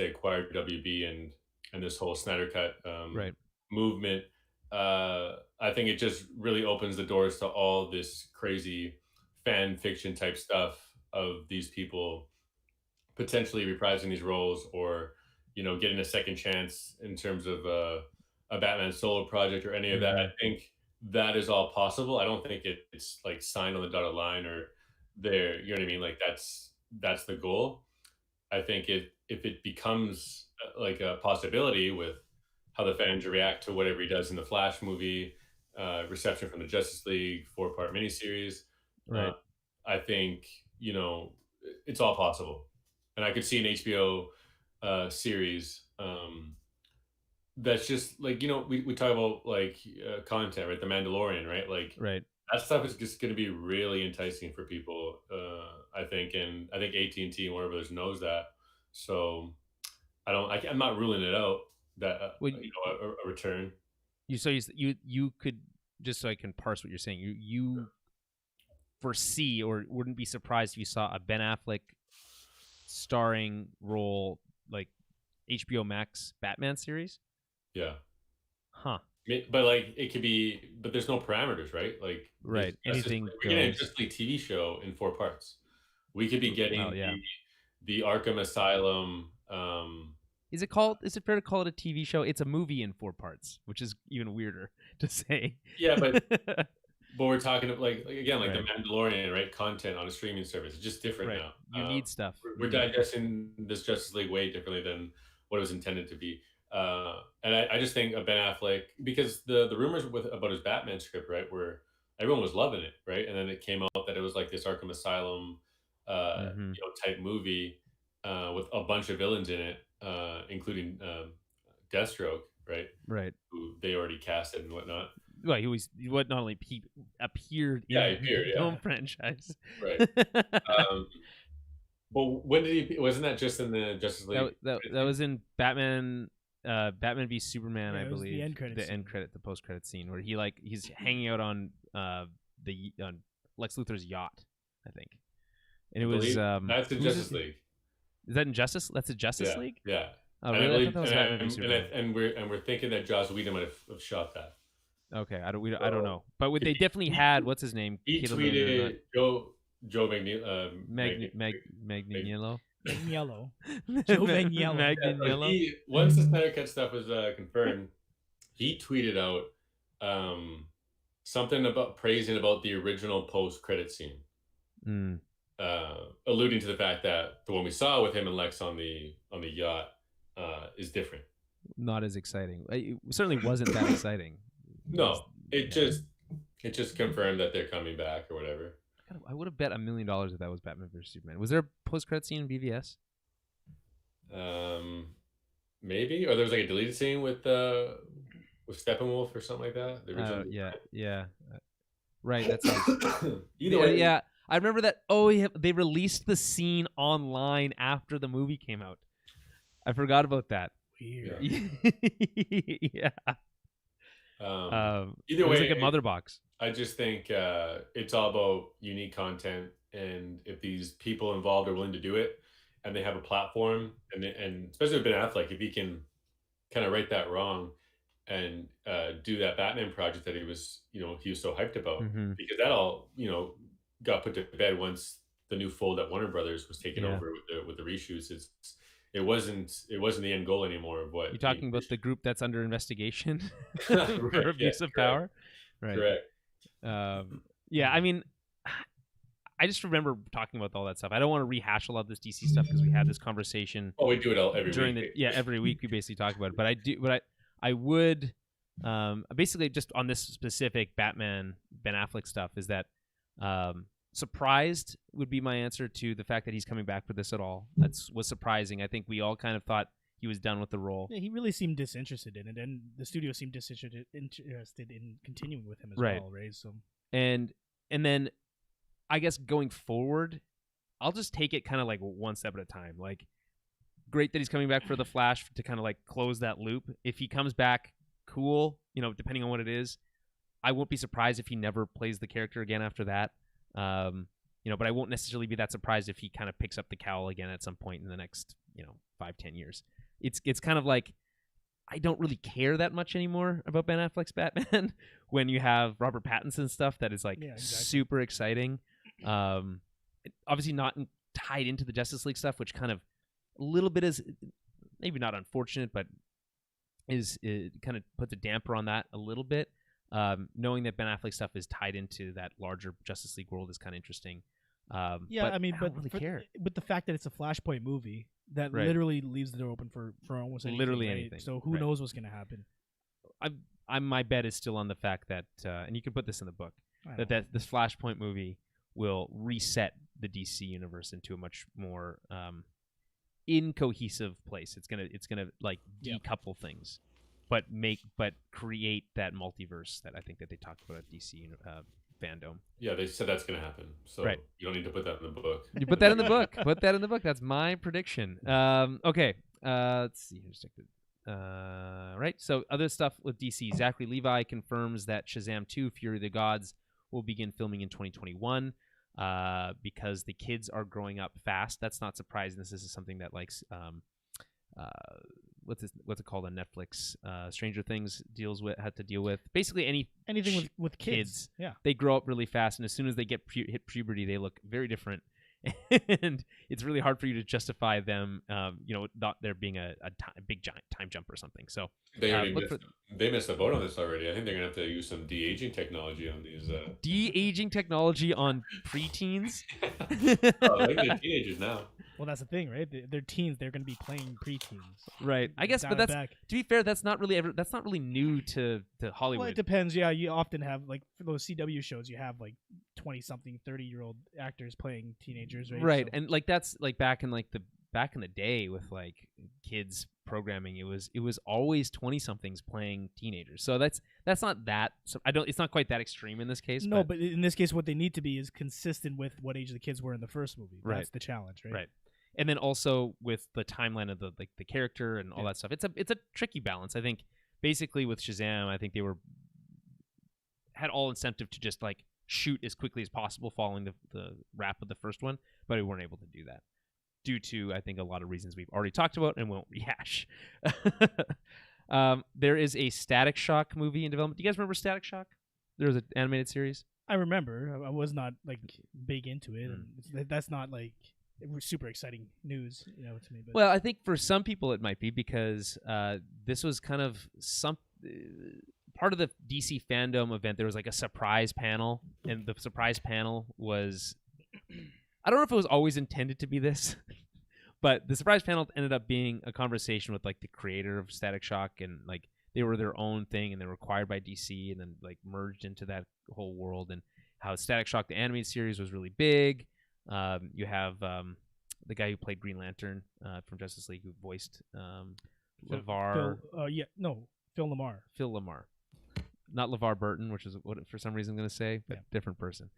acquired WB and this whole Snyder Cut Right. movement. I think it just really opens the doors to all this crazy fan fiction type stuff of these people potentially reprising these roles, or getting a second chance in terms of a Batman solo project or any of that. I think that is all possible. I don't think it's like signed on the dotted line or there. You know what I mean? Like that's the goal. I think if it becomes like a possibility with how the fans react to whatever he does in the Flash movie, reception from the Justice League 4-part miniseries, Right. I think it's all possible, and I could see an HBO series that's just like we talk about like content, right? The Mandalorian, right? Like Right. that stuff is just going to be really enticing for people, I think, and I think AT&T and Warner Brothers knows that. So I'm not ruling it out that a return. You could, just so I can parse what you're saying. You foresee or wouldn't be surprised if you saw a Ben Affleck starring role like HBO Max Batman series. Yeah. Huh. But like it could be, but there's no parameters, right? Like right, anything. We're getting a Justice League TV show in 4 parts. We could be getting the Arkham Asylum. Is it fair to call it a TV show? It's a movie in 4 parts, which is even weirder to say. Yeah, but but we're talking like again, like the Mandalorian, right? Content on a streaming service. It's just different now. You need stuff. We're digesting this Justice League way differently than what it was intended to be. And I just think of Ben Affleck, because the rumors about his Batman script, right, where everyone was loving it, right, and then it came out that it was like this Arkham Asylum, type movie with a bunch of villains in it, including Deathstroke, right, who they already casted and whatnot. Well, he not only appeared in the film franchise, right. Well, when did he? Wasn't that just in the Justice League? That was in Batman. Batman v Superman, I believe. The end credit, the post credit scene where he's hanging out on on Lex Luthor's yacht, I think. And it was that's in Justice League. Is that in Justice? That's a Justice League. Yeah. Oh, really? I thought that was Batman v Superman. And we're thinking that Joss Whedon might have shot that. Okay, I don't know, but they definitely had what's his name? He tweeted Joe Magnello. Magnello. Joe Magnello. Magnello. Once the Snyder Cut stuff was confirmed, he tweeted out something about praising about the original post-credit scene, alluding to the fact that the one we saw with him and Lex on the yacht is different. Not as exciting. It certainly wasn't that exciting. No, it just confirmed that they're coming back or whatever. I would have bet $1 million if that was Batman vs Superman. Was there a post-credit scene in BVS? Maybe, or there was like a deleted scene with Steppenwolf or something like that. Yeah. Right. That's either way. Yeah, I remember that. Oh, yeah, they released the scene online after the movie came out. I forgot about that. Weird. Yeah. Either way, it was like a mother box. I just think it's all about unique content, and if these people involved are willing to do it, and they have a platform, and especially with Ben Affleck, if he can kind of right that wrong and do that Batman project that he was so hyped about, because that all got put to bed once the new fold at Warner Brothers was taken over with the reshoots. It wasn't the end goal anymore of what you're talking about. The group that's under investigation for abuse of power, right? Correct. Yeah, I mean, I just remember talking about all that stuff. I don't want to rehash a lot of this DC stuff because we had this conversation. Oh, we do it every week. Every week we basically talk about it. But I would basically just on this specific Batman Ben Affleck stuff is that surprised would be my answer to the fact that he's coming back for this at all. Was surprising. I think we all kind of thought he was done with the role. Yeah, he really seemed disinterested in it, and the studio seemed disinterested in continuing with him as well, right? So and then I guess going forward, I'll just take it kind of like one step at a time. Like, great that he's coming back for the Flash to kind of like close that loop. If he comes back, cool. Depending on what it is, I won't be surprised if he never plays the character again after that. But I won't necessarily be that surprised if he kind of picks up the cowl again at some point in the next 5-10 years. It's kind of like, I don't really care that much anymore about Ben Affleck's Batman when you have Robert Pattinson stuff that is like super exciting. Obviously not tied into the Justice League stuff, which kind of a little bit is maybe not unfortunate, but is kind of puts a damper on that a little bit. Knowing that Ben Affleck stuff is tied into that larger Justice League world is kind of interesting. But I don't really care. With the fact that it's a Flashpoint movie, that literally leaves the door open for almost anything. Literally anything. So who knows what's going to happen? My bet is still on the fact that, and you can put this in the book, that this Flashpoint movie will reset the DC universe into a much more incohesive place. It's gonna like decouple things, but create that multiverse that I think that they talked about at DC fandom. Yeah, they said that's going to happen. So you don't need to put that in the book. You put that in the book. Put that in the book. That's my prediction. Okay. Let's see. Right. So other stuff with DC. Zachary Levi confirms that Shazam 2: Fury of the Gods will begin filming in 2021 because the kids are growing up fast. That's not surprising. This is something that what's it called on Netflix? Stranger Things had to deal with. Basically anything with kids. Yeah, they grow up really fast, and as soon as they hit puberty, they look very different, and it's really hard for you to justify them. Not there being a big giant time jump or something. So they missed the boat on this already. I think they're gonna have to use some de-aging technology on these. De-aging technology on preteens. They're teenagers now. Well, that's the thing, right? They're teens. They're going to be playing preteens, right? I guess, but to be fair, that's not really new to Hollywood. Well, it depends. Yeah, you often have like for those CW shows, you have like 20-something, 30-year-old actors playing teenagers, right? Right, so. And like that's like back in the day with like kids programming, it was always 20-somethings playing teenagers. So that's not that. So it's not quite that extreme in this case. No, but in this case, what they need to be is consistent with what age the kids were in the first movie. Right. That's the challenge, right? Right. And then also with the timeline of the character and all that stuff, it's a tricky balance. I think basically with Shazam, I think they had all incentive to just like shoot as quickly as possible following the wrap of the first one, but we weren't able to do that due to, I think, a lot of reasons we've already talked about and won't rehash. There is a Static Shock movie in development. Do you guys remember Static Shock? There was an animated series. I remember. I was not like big into it, and that's not like super exciting news, to me. But. Well, I think for some people it might be because this was kind of part of the DC fandom event. There was like a surprise panel, and the surprise panel was, I don't know if it was always intended to be this, but the surprise panel ended up being a conversation with like the creator of Static Shock, and like they were their own thing, and they were acquired by DC, and then like merged into that whole world, and how Static Shock the animated series was really big. You have the guy who played Green Lantern from Justice League, who voiced LeVar. Phil LaMarr. Phil LaMarr, not LeVar Burton, which is what for some reason I'm going to say, but different person.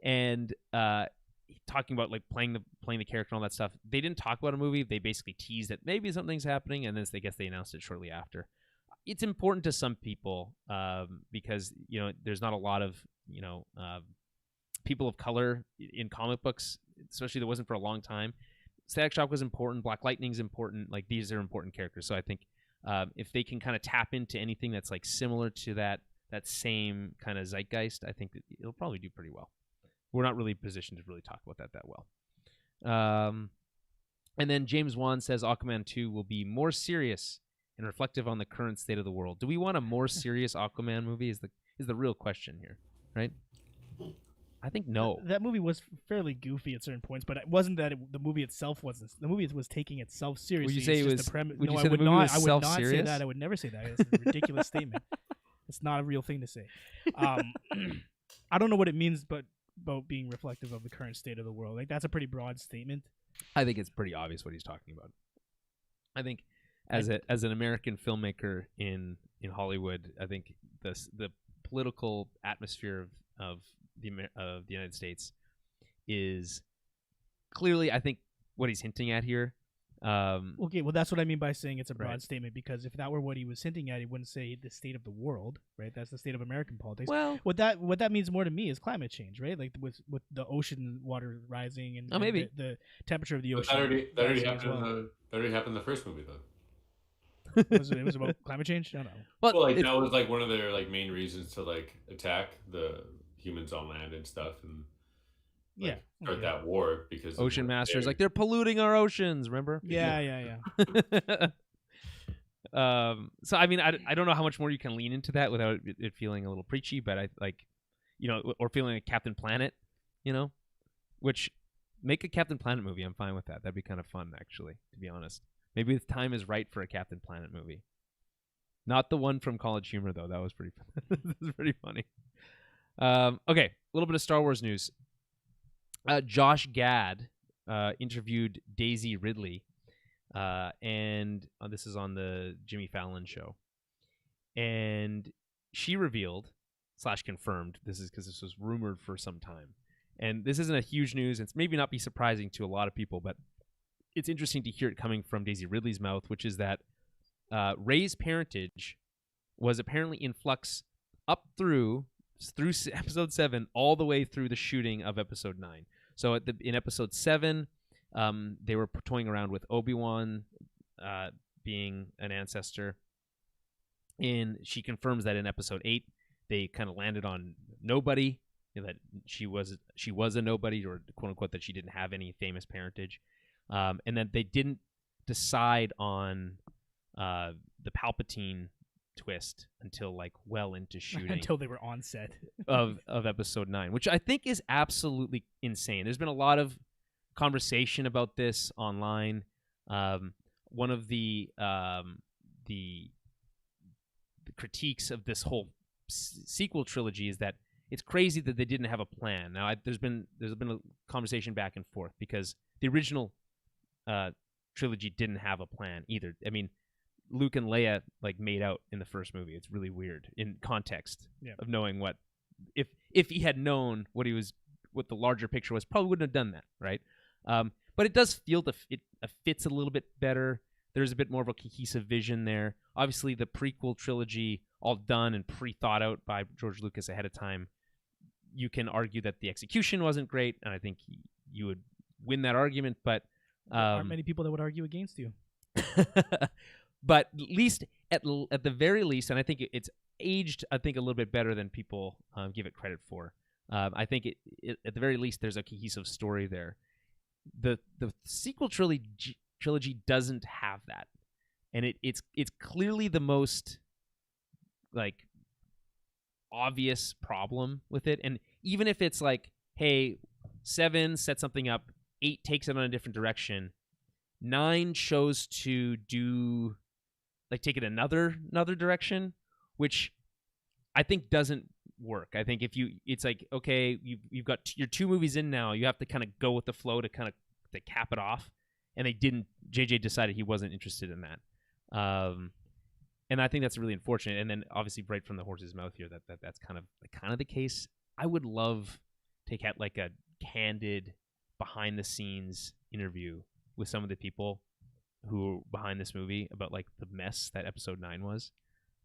And talking about like playing the character and all that stuff. They didn't talk about a movie. They basically teased that maybe something's happening, and then I guess they announced it shortly after. It's important to some people because there's not a lot of people of color in comic books, especially there wasn't for a long time. Static Shock was important. Black Lightning's important. Like these are important characters. So I think if they can kind of tap into anything that's like similar to that same kind of zeitgeist, I think that it'll probably do pretty well. We're not really positioned to really talk about that well. And then James Wan says Aquaman 2 will be more serious and reflective on the current state of the world. Do we want a more serious Aquaman movie? Is the real question here, right? I think no. That movie was fairly goofy at certain points, but it wasn't that the movie itself wasn't. The movie was taking itself seriously. Would you say it was? The premise. Would no, you say I would the movie not. was I would not self-serious? say that. I would never say that. It's a ridiculous statement. It's not a real thing to say. I don't know what it means, but about being reflective of the current state of the world. Like that's a pretty broad statement. I think it's pretty obvious what he's talking about. I think as an American filmmaker in Hollywood, I think the political atmosphere of the United States is clearly, I think, what he's hinting at here. Okay, well, that's what I mean by saying it's a broad statement, because if that were what he was hinting at, he wouldn't say the state of the world, right? That's the state of American politics. Well, what that means more to me is climate change, right? Like with the ocean water rising and, maybe the temperature of the ocean. That already happened. That already happened in the first movie, though. It was about climate change. I don't know. Well, like that was like one of their like main reasons to like attack the humans on land and stuff, and start that war because ocean masters like they're polluting our oceans. Remember? Yeah. So I mean, I don't know how much more you can lean into that without it feeling a little preachy, but I like, or feeling like Captain Planet, which make a Captain Planet movie. I'm fine with that. That'd be kind of fun, actually, to be honest. Maybe the time is right for a Captain Planet movie. Not the one from College Humor, though. That was pretty funny. Okay, a little bit of Star Wars news. Josh Gad interviewed Daisy Ridley, and this is on the Jimmy Fallon show. And she revealed / confirmed, this is because this was rumored for some time. And this isn't a huge news. It's maybe not be surprising to a lot of people, but it's interesting to hear it coming from Daisy Ridley's mouth, which is that Rey's parentage was apparently in flux up through episode 7 all the way through the shooting of episode 9. So in episode 7, they were toying around with Obi-Wan being an ancestor. And she confirms that in episode 8, they kind of landed on nobody, that she was a nobody, or quote unquote that she didn't have any famous parentage. And then they didn't decide on the Palpatine twist until like well into shooting. Until they were on set of episode 9, which I think is absolutely insane. There's been a lot of conversation about this online. One of the critiques of this whole sequel trilogy is that it's crazy that they didn't have a plan. Now, there's been a conversation back and forth because the original trilogy didn't have a plan either. I mean, Luke and Leia like made out in the first movie. It's really weird in context of knowing what if he had known what the larger picture was, probably wouldn't have done that, right? But it does feel it fits a little bit better. There's a bit more of a cohesive vision there. Obviously, the prequel trilogy, all done and pre-thought out by George Lucas ahead of time. You can argue that the execution wasn't great, and I think you would win that argument. But there aren't many people that would argue against you. But at the very least, and I think it's aged, I think, a little bit better than people give it credit for. I think at the very least, there's a cohesive story there. The sequel trilogy doesn't have that, and it's clearly the most like obvious problem with it. And even if it's like, hey, 7 set something up, 8 takes it on a different direction, 9 chose to do take it another direction, which I think doesn't work. I think it's like, okay, you've got your 2 movies in now, you have to kind of go with the flow to kind of to cap it off, and they didn't. JJ decided he wasn't interested in that, and I think that's really unfortunate. And then obviously, right from the horse's mouth here, that's kind of the case. I would love to take out like a candid behind the scenes interview with some of the people who are behind this movie about like the mess that episode 9 was.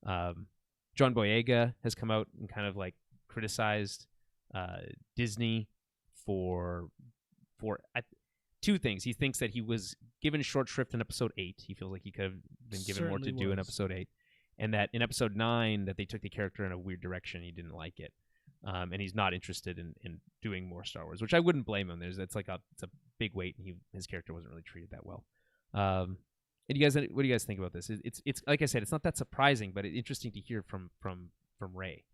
John Boyega has come out and kind of like criticized Disney for 2 things. He thinks that he was given short shrift in episode 8. He feels like he could have been given more to do in episode 8, and that in episode 9 that they took the character in a weird direction. He didn't like it, and he's not interested in doing more Star Wars, which I wouldn't blame him. It's a big weight, and his character wasn't really treated that well. And what do you guys think about this? It's like I said, it's not that surprising, but it's interesting to hear from Rey.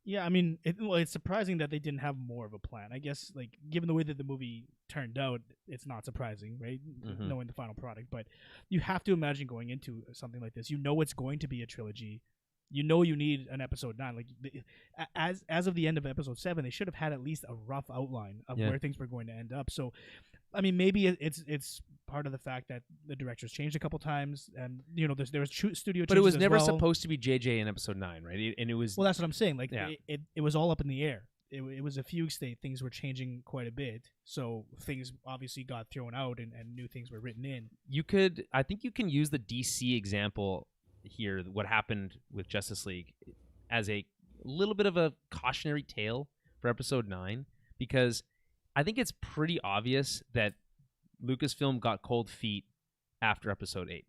Yeah, I mean, it's surprising that they didn't have more of a plan. I guess, like, given the way that the movie turned out, it's not surprising, right? Mm-hmm. Knowing the final product. But you have to imagine going into something like this, it's going to be a trilogy. You need an episode 9. Like, as of the end of episode 7, they should have had at least a rough outline of where things were going to end up. So I mean, maybe it's part of the fact that the directors changed a couple times, and there was studio changes. But it was never as well. supposed to be JJ in episode 9, right? And it was. Well, that's what I'm saying. Like, Yeah. it was all up in the air. It was a fugue state. Things were changing quite a bit, so things obviously got thrown out, and new things were written in. I think you can use the DC example here, what happened with Justice League, as a little bit of a cautionary tale for episode 9, because I think it's pretty obvious that Lucasfilm got cold feet after episode 8.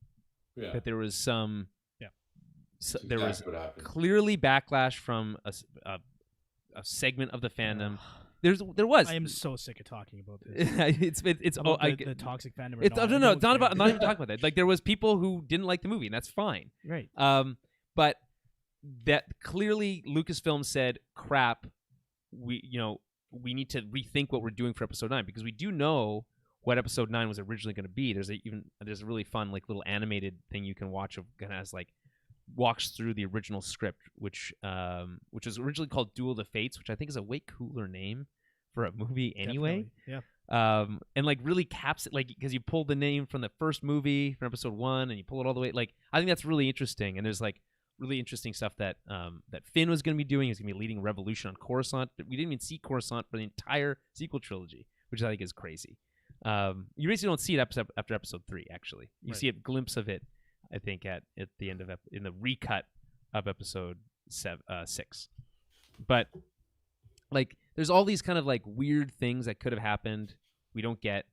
Yeah. That there was some, there was what happened. clearly backlash from a segment of the fandom. There was. I am so sick of talking about this. it's about the toxic fandom. It's no, it's not about. I'm not even talking about that. Like, there was people who didn't like the movie, and that's fine. Right. But that clearly Lucasfilm said, "Crap, we need to rethink what we're doing for episode 9, because we do know what episode 9 was originally going to be." There's a really fun like little animated thing you can watch of has like walks through the original script, which was originally called Duel of the Fates, which I think is a way cooler name for a movie anyway. Definitely. Yeah. And like really caps it, like, because you pull the name from the first movie from episode 1 and you pull it all the way. Like, I think that's really interesting. And there's like really interesting stuff that that Finn was going to be doing. He was going to be leading a revolution on Coruscant, but we didn't even see Coruscant for the entire sequel trilogy, which I think is crazy. You basically don't see it after episode 3. Actually, you see a glimpse of it, I think, at the end of in the recut of episode 6. But like, there's all these kind of like weird things that could have happened we don't get.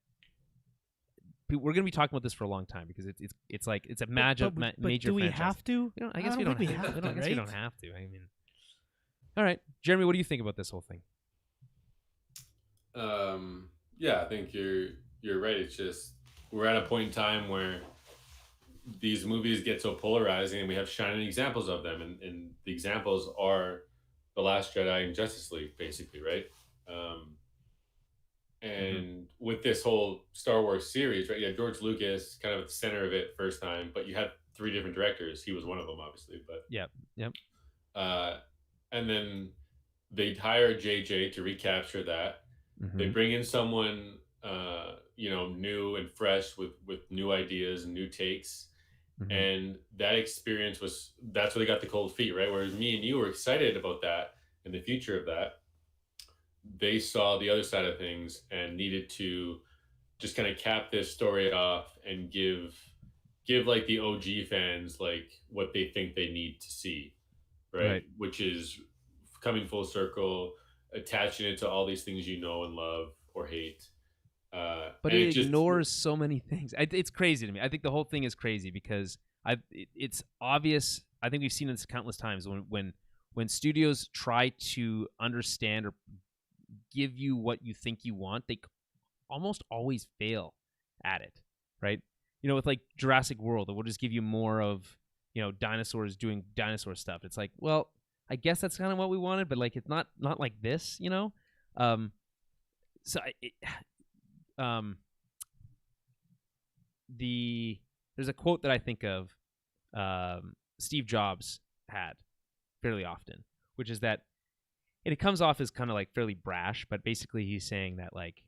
We're going to be talking about this for a long time, because it's like it's a major do we franchise. have to? I guess we don't have to. I guess we don't have to. I mean, all right, Jeremy, what do you think about this whole thing? Yeah, I think you're right. It's just we're at a point in time where these movies get so polarizing, and we have shining examples of them, and the examples are The Last Jedi and Justice League, basically, right? And with this whole Star Wars series, right? You had George Lucas kind of at the center of it first time, but you had 3 different directors. He was one of them, obviously, but yep. And then they'd hire JJ to recapture that. They bring in someone new and fresh with new ideas and new takes. And that experience that's where they got the cold feet, right? Whereas me and you were excited about that and the future of that. They saw the other side of things and needed to just kind of cap this story off and give like the OG fans like what they think they need to see, right? Which is coming full circle, attaching it to all these things you know and love or hate. But it ignores so many things. It's crazy to me. I think the whole thing is crazy because it's obvious. I think we've seen this countless times when studios try to understand or give you what you think you want, they almost always fail at it, right? With like Jurassic World, it will just give you more of dinosaurs doing dinosaur stuff. It's like, well, I guess that's kind of what we wanted, but like it's not like this, there's a quote that I think of Steve Jobs had fairly often, which is that, and it comes off as kind of like fairly brash, but basically he's saying that like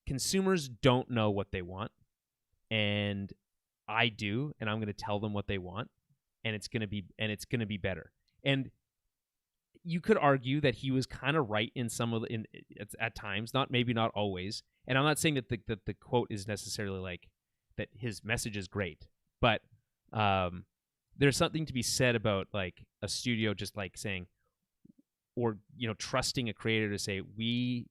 consumers don't know what they want, and I do, and I'm going to tell them what they want, and it's going to be better. And you could argue that he was kind of right in some of at times, maybe not always. And I'm not saying that the quote is necessarily like that his message is great, but there's something to be said about like a studio just like saying, or trusting a creator to say, we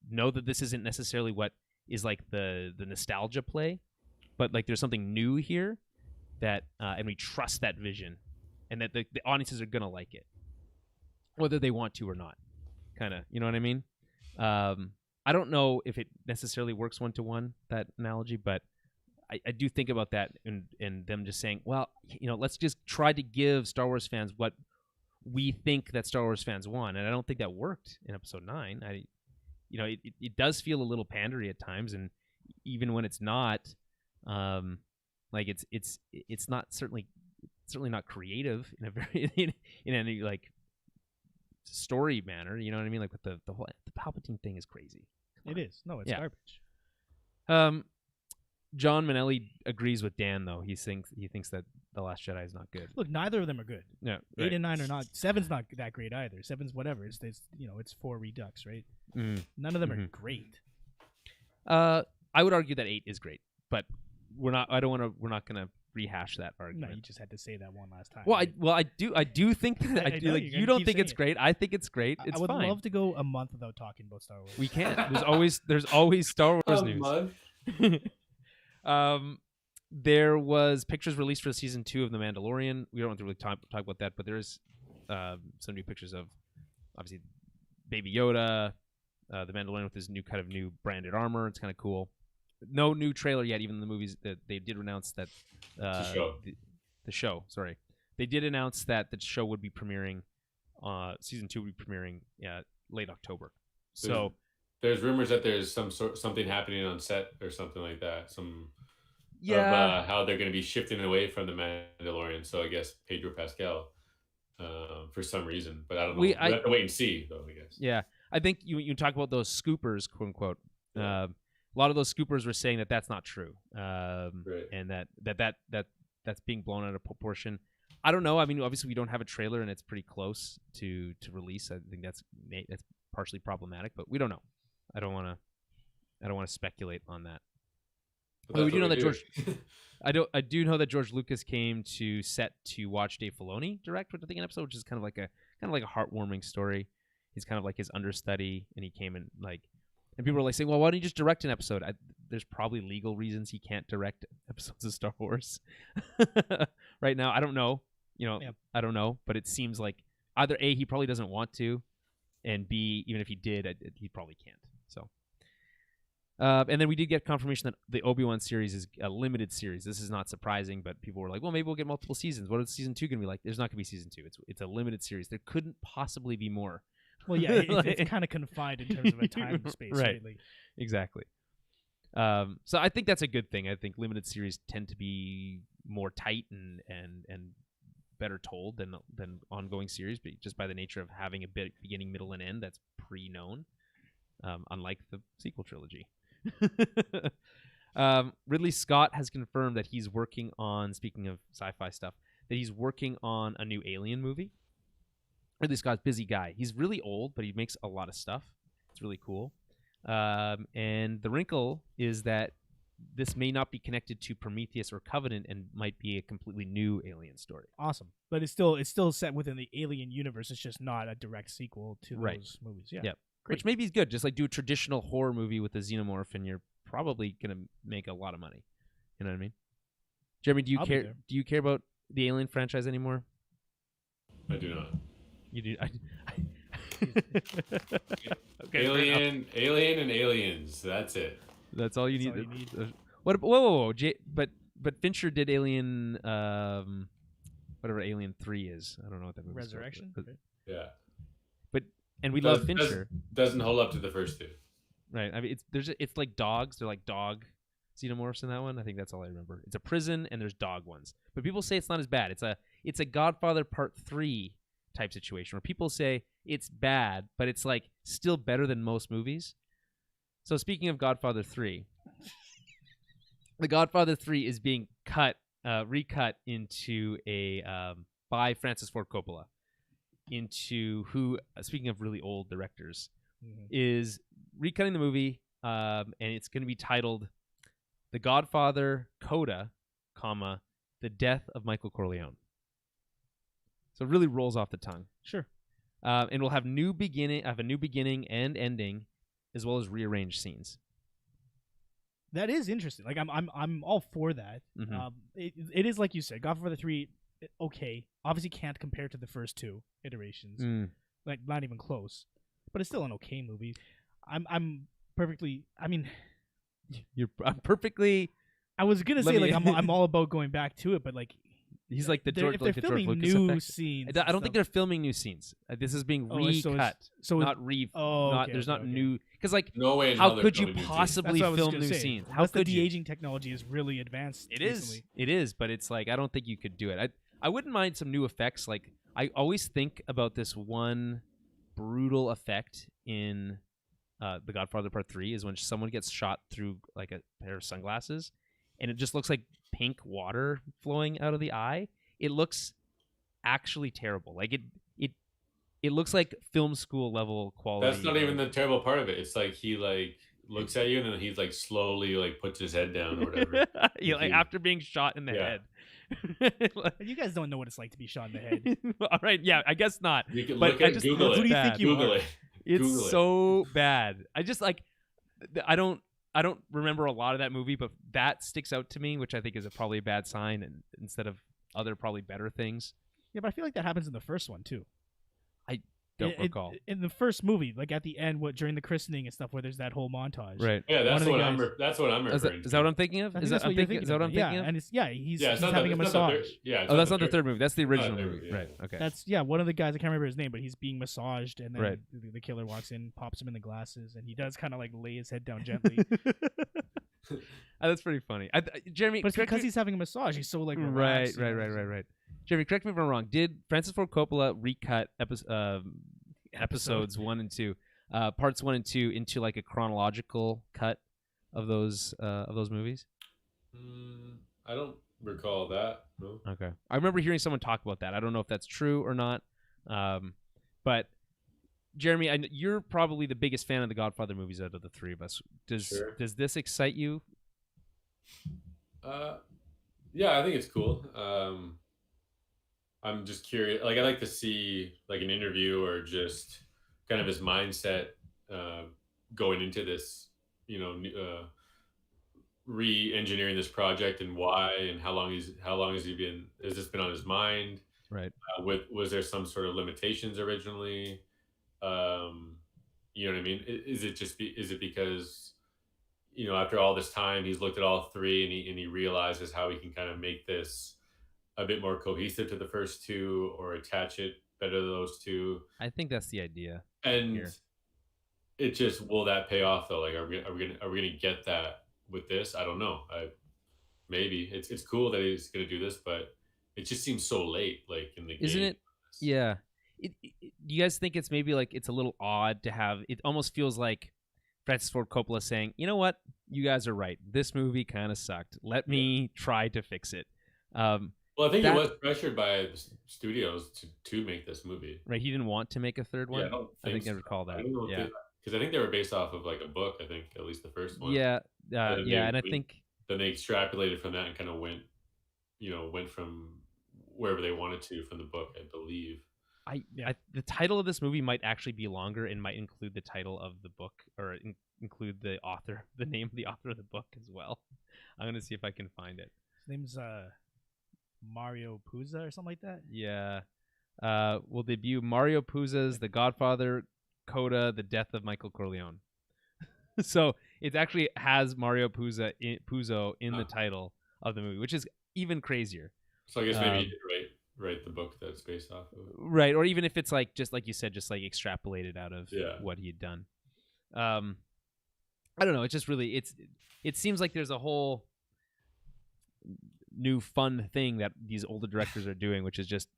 know that this isn't necessarily what is like the nostalgia play, but like there's something new here that and we trust that vision, and that the audiences are gonna like it, whether they want to or not. Kind of, you know what I mean? I don't know if it necessarily works 1-to-1, that analogy, but I do think about that and them just saying, well, let's just try to give Star Wars fans what we think that Star Wars fans want. And I don't think that worked in episode 9. It does feel a little pandery at times, and even when it's not, like it's not certainly not creative in a very in any like story manner. You know what I mean? Like with the whole Palpatine thing is crazy. It is. No, it's Yeah. garbage. John Manelli agrees with Dan though. He thinks that The Last Jedi is not good. Look, neither of them are good. Yeah, 8 and 9 are not. 7's not that great either. 7's whatever. It's 4 redux, right? None of them are great. I would argue that 8 is great, but we're not gonna rehash that argument. No, you just had to say that one last time. Well, right? I do think that I do. Like, you don't think it's great. I think it's great. It's I would fine. love to go a month without talking about Star Wars. We can't. There's always Star Wars news. There was pictures released for season 2 of The Mandalorian. We don't have to really talk about that, but there is some new pictures of obviously Baby Yoda, the Mandalorian with his new kind of new branded armor. It's kind of cool. No new trailer yet. Even the movies that they did announce that the show. Sorry, they did announce that the show would be premiering. Season 2 would be premiering late October. So there's rumors that there's something happening on set or something like that. Of how they're going to be shifting away from the Mandalorian. So I guess Pedro Pascal, for some reason, but I don't know. We have to wait and see, though. I guess. Yeah, I think you talk about those scoopers, quote unquote. Yeah. A lot of those scoopers were saying that that's not true, right. And that's being blown out of proportion. I don't know. I mean, obviously we don't have a trailer, and it's pretty close to release. I think that's partially problematic, but we don't know. I don't want to speculate on that. But we do know that George. I do know that George Lucas came to set to watch Dave Filoni direct, which I think an episode, which is kind of like a heartwarming story. He's kind of like his understudy, and he came in and people were like saying, "Well, why don't you just direct an episode?" There's probably legal reasons he can't direct episodes of Star Wars right now. I don't know. I don't know, but it seems like either A, he probably doesn't want to, and B, even if he did, he probably can't. So. And then we did get confirmation that the Obi-Wan series is a limited series. This is not surprising, but people were like, well, maybe we'll get multiple seasons. What is season 2 going to be like? There's not going to be season 2. It's a limited series. There couldn't possibly be more. Well, yeah, it's kind of confined in terms of a time and space. Right. Like, exactly. So I think that's a good thing. I think limited series tend to be more tight and better told than ongoing series, but just by the nature of having a beginning, middle, and end that's pre-known, unlike the sequel trilogy. Ridley Scott has confirmed that he's working on, speaking of sci-fi stuff, that he's working on a new Alien movie. Ridley Scott's a busy guy. He's really old, but he makes a lot of stuff. It's really cool. And the wrinkle is that this may not be connected to Prometheus or Covenant and might be a completely new Alien story. Awesome. But it's still set within the Alien universe. It's just not a direct sequel to those movies. Yeah. Yep. Great. Which maybe is good. Just like do a traditional horror movie with a xenomorph, and you're probably gonna make a lot of money. You know what I mean? Jeremy, do you care? Do you care about the Alien franchise anymore? I do not. You do. Okay. Alien, and Aliens. That's it. That's all you need. What? Whoa. But Fincher did Alien. Whatever Alien 3 is. I don't know what that movie is. Resurrection. Yeah. And we love Fincher. Doesn't hold up to the first two. Right. I mean, it's like dogs. They're like dog xenomorphs in that one. I think that's all I remember. It's a prison and there's dog ones. But people say it's not as bad. It's a Godfather Part 3 type situation where people say it's bad, but it's like still better than most movies. So speaking of Godfather 3, the Godfather 3 is being recut into by Francis Ford Coppola. Into who, speaking of really old directors, is recutting the movie, and it's going to be titled "The Godfather: Coda, The Death of Michael Corleone." So it really rolls off the tongue. Sure. And we'll have a new beginning and ending, as well as rearranged scenes. That is interesting. Like I'm all for that. Mm-hmm. It is like you said, Godfather 3. Okay, obviously can't compare to the first 2 iterations, like not even close. But it's still an okay movie. I'm perfectly. I mean, I'm perfectly. I was gonna say like I'm all about going back to it, but like he's like the George. If they're filming new scenes, I don't think they're filming new scenes. This is being recut, not re. There's not new because like no way. How could you possibly film new scenes? How could the de-aging technology is really advanced? It is, but it's like I don't think you could do it. I wouldn't mind some new effects. Like I always think about this one brutal effect in The Godfather Part 3 is when someone gets shot through like a pair of sunglasses, and it just looks like pink water flowing out of the eye. It looks actually terrible. Like it looks like film school level quality. That's not even the terrible part of it. It's like he like looks at you and then he's like slowly like puts his head down or whatever. Yeah, like after being shot in the head. You guys don't know what it's like to be shot in the head. All right, yeah, I guess not. You can but look at Google it. Who do you think you Google are? it. It's Google it. so bad. I just like I don't remember a lot of that movie, but that sticks out to me, which I think is probably a bad sign, and instead of other probably better things. Yeah, but I feel like that happens in the first one too. Don't recall. In the first movie, like at the end, during the christening and stuff, where there's that whole montage. Right. Yeah, that's what guys, that's what I'm referring to. Is that what I'm thinking of? I think Is that's that what you're thinking? thinking Is that what I'm of. thinking Yeah, of? and he's it's not having a massage. Oh, that's not the third movie. That's the original third movie. movie, yeah. Right. Okay. That's one of the guys. I can't remember his name, but he's being massaged, and then Right. the killer walks in, pops him in the glasses, and he does kind of like lay his head down gently. That's pretty funny. Jeremy, But it's because he's having a massage. He's so like right. relaxed, you know? Right. Jeremy, correct me if I'm wrong. Did Francis Ford Coppola recut episodes 1 and 2, parts 1 and 2 into like a chronological cut of those movies? I don't recall that. No. Okay. I remember hearing someone talk about that. I don't know if that's true or not. But Jeremy, you're probably the biggest fan of the Godfather movies out of the three of us. Does this excite you? Yeah, I think it's cool. I'm just curious. Like, I like to see like an interview or just kind of his mindset going into this, re-engineering this project and why and how long has this been on his mind? Right. Was there some sort of limitations originally? You know what I mean? Is it because after all this time he's looked at all three and he realizes how he can kind of make this a bit more cohesive to the first two or attach it better to those two? I think that's the idea. And here. It just, will that pay off though? Like, are we gonna get that with this? I don't know. Maybe it's cool that he's gonna do this, but it just seems so late, like in the game. Isn't it? Yeah. Do you guys think it's maybe like it's a little odd to have? It almost feels like Francis Ford Coppola saying, "You know what? You guys are right. This movie kind of sucked. Let me try to fix it." Well, I think he was pressured by the studios to make this movie. Right. He didn't want to make a third one. Yeah, I think I recall that. Yeah. Because I think they were based off of like a book. I think at least the first one. Yeah. And I think then they extrapolated from that and kind of went from wherever they wanted to from the book, I believe. The title of this movie might actually be longer and might include the title of the book or include the name of the author of the book as well. I'm gonna see if I can find it. His name's Mario Puzo or something like that. Yeah. Will debut Mario Puzo's The Godfather, Coda, The Death of Michael Corleone. So it actually has Mario Puzo in the title of the movie, which is even crazier. So I guess maybe you did write the book that's based off of. Right, or even if it's like just like you said, just like extrapolated out of what he had done. I don't know. It's just really it seems like there's a whole new fun thing that these older directors are doing, which is just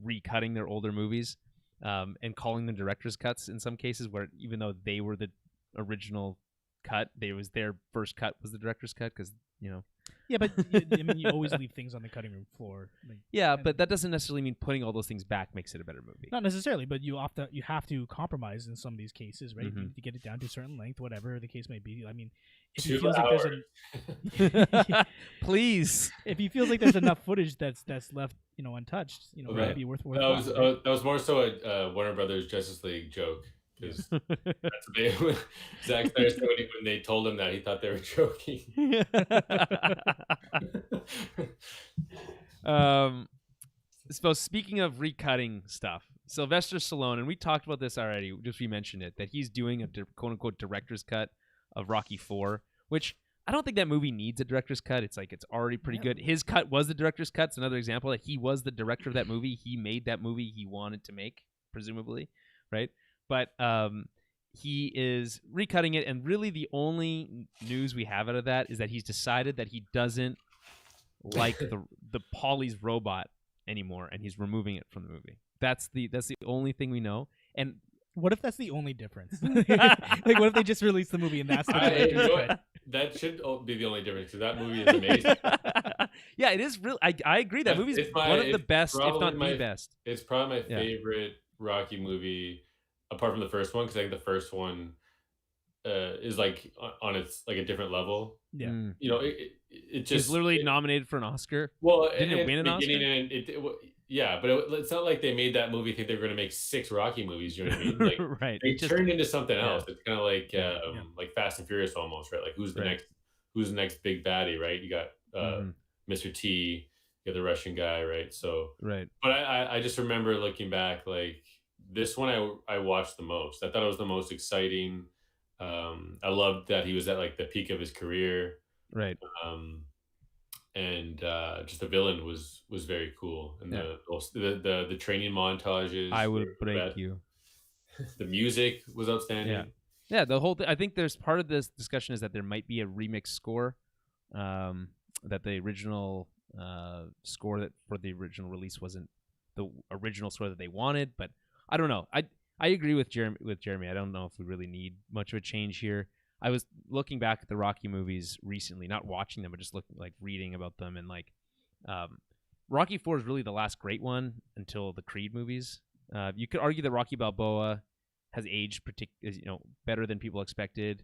recutting their older movies and calling them director's cuts in some cases, where even though they were the original cut, their first cut was the director's cut because Yeah, but you always leave things on the cutting room floor. But that doesn't necessarily mean putting all those things back makes it a better movie. Not necessarily, but you have to compromise in some of these cases, right? Mm-hmm. To get it down to a certain length, whatever the case may be. I mean, if 2 he feels hours. like there's Please. if he feels like there's enough footage that's left, untouched, it might be worth. That was more so a Warner Brothers Justice League joke. Because that's what Zack Snyder said when they told him that he thought they were joking. So speaking of recutting stuff, Sylvester Stallone, and we talked about this already, just we mentioned it, that he's doing a quote-unquote director's cut of Rocky IV, which I don't think that movie needs a director's cut. It's already pretty good. His cut was the director's cut. It's another example that he was the director of that movie. He made that movie he wanted to make, presumably, right? But he is recutting it, and really the only news we have out of that is that he's decided that he doesn't like the Polly's robot anymore, and he's removing it from the movie. That's the only thing we know. And What if that's the only difference? Like, what if they just released the movie and that's the difference? That should be the only difference because that movie is amazing. Yeah, it is real. I agree. That movie's one of the best, if not the best. It's probably my favorite Rocky movie, apart from the first one, because I think the first one is like on its like a different level. Yeah, you know, it just literally nominated for an Oscar. Well, didn't it win an Oscar? Yeah, but it's not like they made that movie think they were going to make 6 Rocky movies. You know what I mean? Like, right. It turned into something else. It's kind of like Fast and Furious almost, right? Like who's the next big baddie, right? You got Mr. T, you got the Russian guy, right? So right. But I just remember looking back, like this one I watched the most. I thought it was the most exciting. I loved that he was at like the peak of his career, right? And just the villain was very cool, and the training montages. I would break you. The music was outstanding. Yeah. The whole thing. I think there's part of this discussion is that there might be a remix score, that the original score that for the original release wasn't the original score that they wanted. But I don't know. I agree with Jeremy. I don't know if we really need much of a change here. I was looking back at the Rocky movies recently, not watching them, but just reading about them, and Rocky IV is really the last great one until the Creed movies. You could argue that Rocky Balboa has aged better than people expected,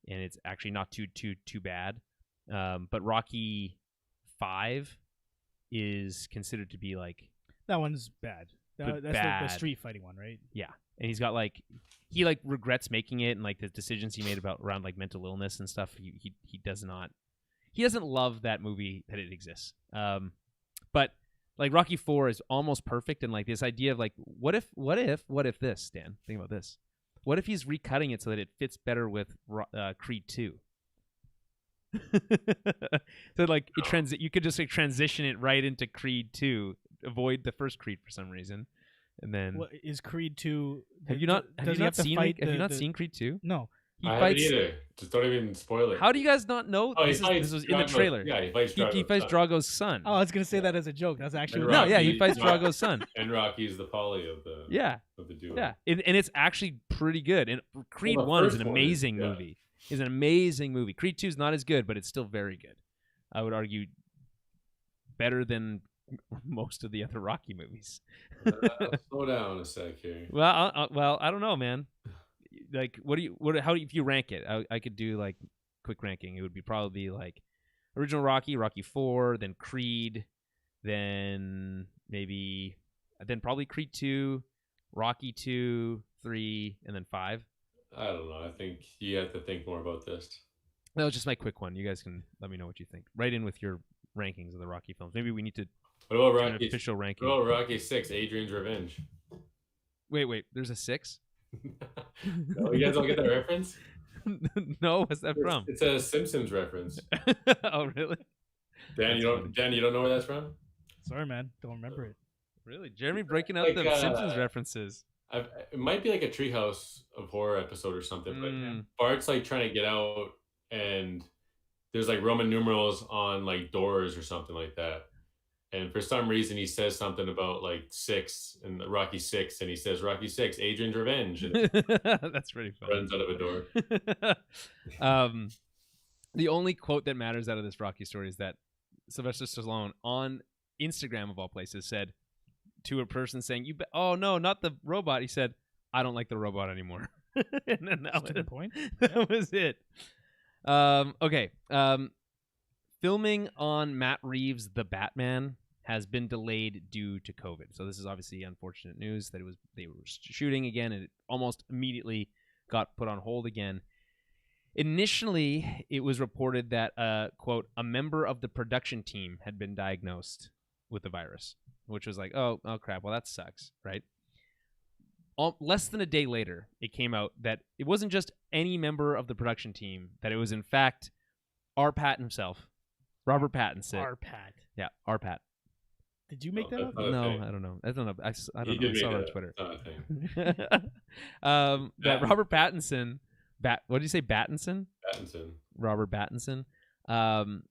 and it's actually not too bad. But Rocky V is considered to be that one's bad. That's the street fighting one, right? Yeah. And he's got he regrets making it, and the decisions he made around mental illness and stuff. He doesn't love that movie that it exists. But Rocky IV is almost perfect, and this idea of what if this, Dan? Think about this. What if he's recutting it so that it fits better with Creed 2? So you could just transition it right into Creed 2, avoid the first Creed for some reason. And then is Creed 2? Have you not seen Creed 2? No, I haven't either. Just don't even spoil it. How do you guys not know? This was in the trailer. Yeah, he fights Drago's son. Oh, I was gonna say that as a joke. That's actually he fights Drago's son. And Rocky's the Polly of the of the duo. Yeah, and it's actually pretty good. And Creed 1 is an amazing movie. It's an amazing movie. Creed 2 is not as good, but it's still very good. I would argue better than most of the other Rocky movies. Slow down a sec here. Well, I don't know, man. If you rank it? I could do quick ranking. It would be probably original Rocky, Rocky 4, then Creed, then probably Creed 2, Rocky 2, 3, and then 5. I don't know. I think you have to think more about this. That was just my quick one. You guys can let me know what you think. Write in with your rankings of the Rocky films. Maybe we need to What about Rocky? Official ranking. What about Rocky 6, Adrian's Revenge? Wait. There's a 6? No, you guys don't get that reference? No, what's that from? It's a Simpsons reference. Oh, really? Dan, you don't know where that's from? Sorry, man. Don't remember it. Really? Jeremy breaking out the Simpsons references. It might be a Treehouse of Horror episode or something, but Bart's trying to get out, and there's Roman numerals on doors or something like that. And for some reason, he says something about 6 and Rocky 6, and he says Rocky 6, Adrian's Revenge. And that's pretty funny. Runs out of a door. The only quote that matters out of this Rocky story is that Sylvester Stallone on Instagram of all places said to a person saying, "Oh no, not the robot." He said, "I don't like the robot anymore." And then that was the point. That was it. Okay. Filming on Matt Reeves' The Batman has been delayed due to COVID. So this is obviously unfortunate news that they were shooting again, and it almost immediately got put on hold again. Initially, it was reported that, quote, a member of the production team had been diagnosed with the virus, which was oh crap, well, that sucks, right? Less than a day later, it came out that it wasn't just any member of the production team, that it was, in fact, our Pat himself. Robert Pattinson. Our Pat. Yeah, our Pat. Did you make that up? No, I don't know. I don't know. I don't know. I saw it on Twitter. That Robert Pattinson, what did you say, Pattinson? Pattinson. Robert Pattinson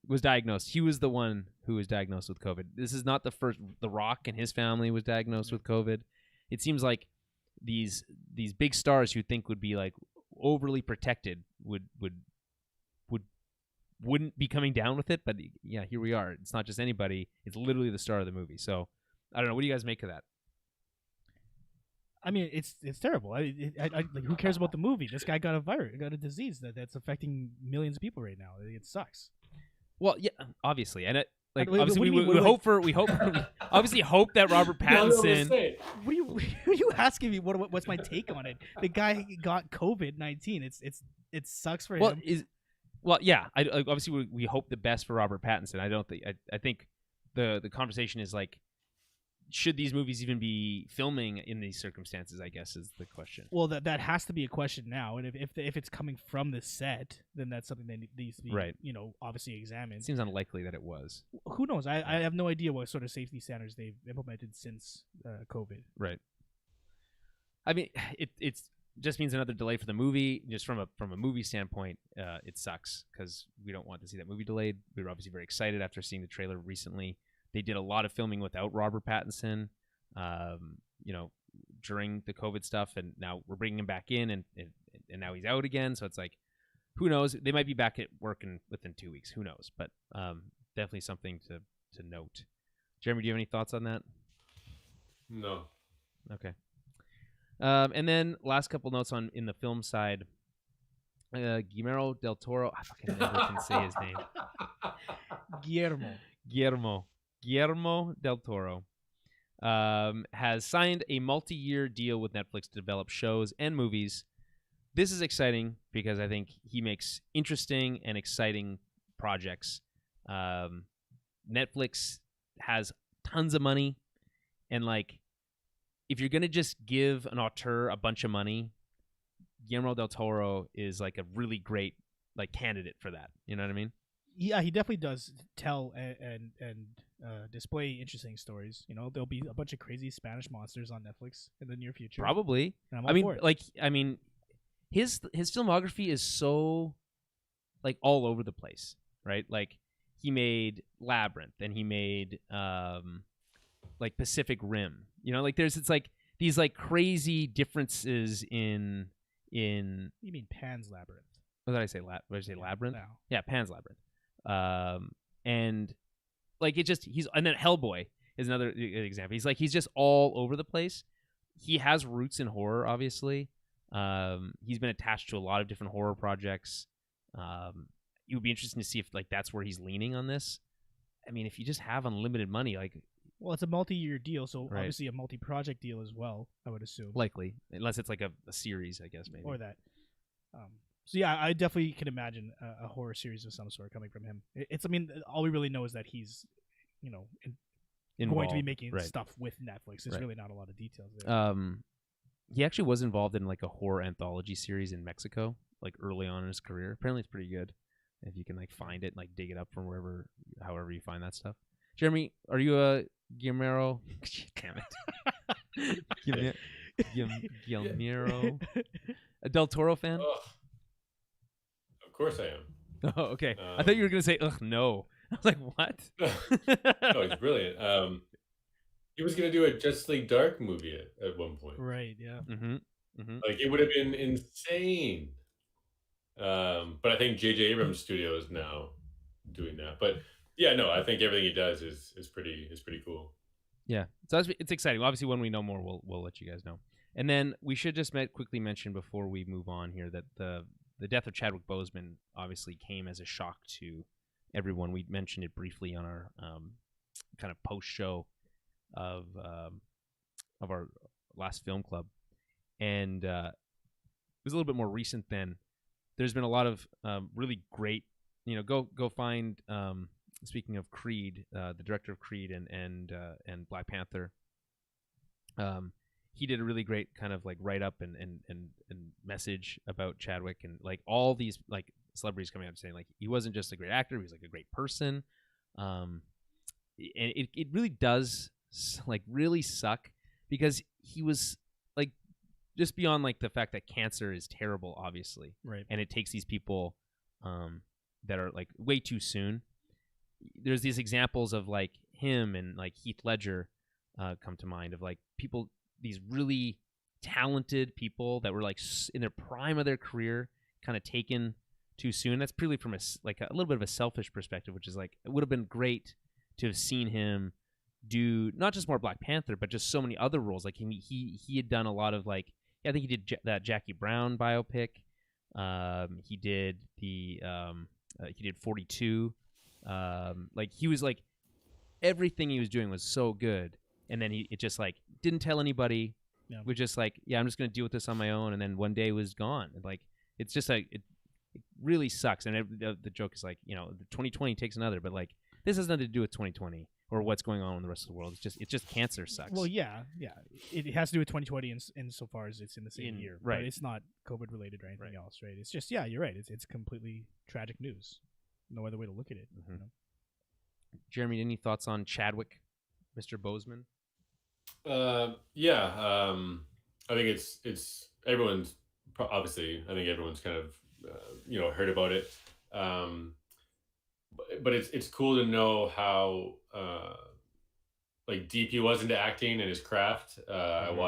was diagnosed. He was the one who was diagnosed with COVID. This is not the first. The Rock and his family was diagnosed with COVID. It seems like these big stars who think would be like overly protected wouldn't be coming down with it. But yeah, here we are. It's not just anybody. It's literally the star of the movie. So I don't know. What do you guys make of that? I mean, it's terrible. Like, who cares about the movie? This guy got a virus, got a disease that's affecting millions of people right now. It sucks. Well, yeah, obviously, and Wait, obviously what do you we mean? hope we obviously hope that Robert Pattinson. What are you asking me? What's my take on it? The guy got COVID-19. It sucks for him. Well, yeah. I obviously we hope the best for Robert Pattinson. I think the conversation is like, should these movies even be filming in these circumstances, I guess, is the question. Well, that has to be a question now, and if it's coming from the set, then that's something that needs to be, right, obviously examined. It seems unlikely that it was. Who knows? I have no idea what sort of safety standards they've implemented since COVID. Right. I mean, it's just means another delay for the movie. Just from a movie standpoint, it sucks because we don't want to see that movie delayed. We were obviously very excited after seeing the trailer recently. They did a lot of filming without Robert Pattinson, during the COVID stuff, and now we're bringing him back in, and now he's out again. So it's like, who knows? They might be back at work within 2 weeks. Who knows? But definitely something to note. Jeremy, do you have any thoughts on that? No. Okay. And then last couple notes in the film side. Guillermo del Toro. I fucking never can say his name. Guillermo del Toro has signed a multi-year deal with Netflix to develop shows and movies. This is exciting because I think he makes interesting and exciting projects. Netflix has tons of money, and like, if you're gonna just give an auteur a bunch of money, Guillermo del Toro is like a really great like candidate for that. You know what I mean? Yeah, he definitely does tell and display interesting stories. There'll be a bunch of crazy Spanish monsters on Netflix in the near future. Probably. His filmography is so like all over the place, right? Like, he made Labyrinth, and he made like Pacific Rim. It's like these like crazy differences in. You mean Pan's Labyrinth? What did I say? What did I say? Labyrinth? No. Yeah, Pan's Labyrinth. And like and then Hellboy is another example. He's just all over the place. He has roots in horror, obviously. He's been attached to a lot of different horror projects. It would be interesting to see if like that's where he's leaning on this. I mean, if you just have unlimited money, like. Well, it's a multi-year deal, so right. Obviously a multi-project deal as well, I would assume. Likely, unless it's like a series, I guess, maybe. Or that. So yeah, I definitely can imagine a horror series of some sort coming from him. I mean, all we really know is that he's, going to be making right. stuff with Netflix. There's right. really not a lot of details there. He actually was involved in like a horror anthology series in Mexico, like early on in his career. Apparently, it's pretty good if you can like find it, like dig it up from however you find that stuff. Jeremy, are you a Guillermo? Damn it, Guillermo, a Del Toro fan? Of course I am. Oh, okay. I thought you were gonna say, "Ugh, no." I was like, "What?" No, he's brilliant. He was gonna do a Justice League Dark movie at one point. Right. Yeah. Mm-hmm. Mm-hmm. Like, it would have been insane. But I think J.J. Abrams' studio is now doing that. But yeah, no, I think everything he does is pretty cool. Yeah, so it's exciting. Obviously, when we know more, we'll let you guys know. And then we should just quickly mention before we move on here that the death of Chadwick Boseman obviously came as a shock to everyone. We mentioned it briefly on our kind of post show of our last film club, and it was a little bit more recent then. There's been a lot of really great, go find. Speaking of Creed, the director of Creed and Black Panther, he did a really great kind of like write up and message about Chadwick, and like all these like celebrities coming out saying like he wasn't just a great actor, he was like a great person, and it really does like really suck because he was like, just beyond like the fact that cancer is terrible, obviously, right, and it takes these people that are like way too soon. There's these examples of like him and like Heath Ledger come to mind, of like people, these really talented people that were like in their prime of their career kind of taken too soon. That's purely from a little bit of a selfish perspective, which is like it would have been great to have seen him do not just more Black Panther, but just so many other roles. Like he had done a lot of like I think he did that Jackie Brown biopic. He did he did 42. Like he was like everything he was doing was so good, and then it just like didn't tell anybody. Yeah. We're just like, yeah, I'm just gonna deal with this on my own, and then one day it was gone. And like it's just like it really sucks. And the joke is like, 2020 takes another, but like this has nothing to do with 2020 or what's going on in the rest of the world. It's just cancer sucks. Well, yeah. It has to do with 2020 in so far as it's in the same year, right? But it's not COVID related or anything else, right? It's just you're right. It's completely tragic news. No other way to look at it. Mm-hmm. Jeremy, any thoughts on Chadwick, Mr. Boseman? I think it's everyone's obviously. I think everyone's kind of heard about it. But it's cool to know how like deep he was into acting and his craft. Mm-hmm.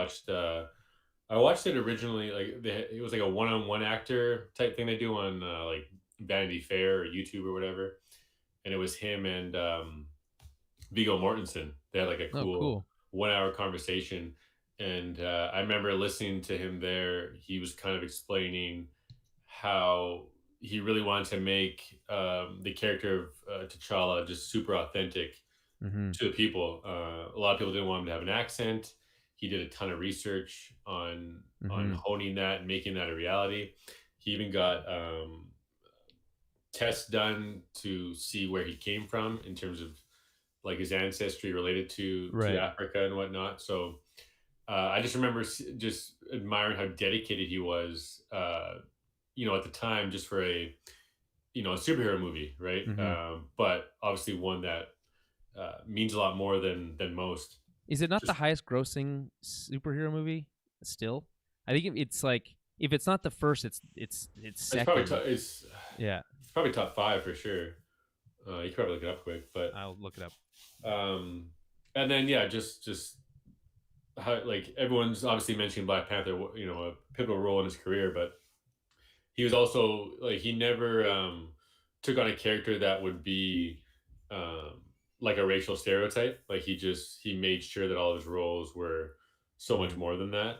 I watched it originally. Like it was like a one-on-one actor type thing they do on like Vanity Fair or YouTube or whatever, and it was him and Viggo Mortensen. They had like a cool 1 hour conversation, and I remember listening to him there. He was kind of explaining how he really wanted to make the character of T'Challa just super authentic mm-hmm. to the people. A lot of people didn't want him to have an accent. He did a ton of research on honing that and making that a reality. He even got tests done to see where he came from in terms of like his ancestry related to Africa and whatnot. So I just remember just admiring how dedicated he was, at the time, just for a superhero movie, right? Mm-hmm. But obviously one that means a lot more than most. Is it not the highest grossing superhero movie still? I think it's like, if it's not the first, it's second. It's probably top 5 for sure. You can probably look it up quick, but I'll look it up. And then just how, like, everyone's obviously mentioning Black Panther, a pivotal role in his career, but he was also like, he never took on a character that would be like a racial stereotype. Like he made sure that all his roles were so much more than that.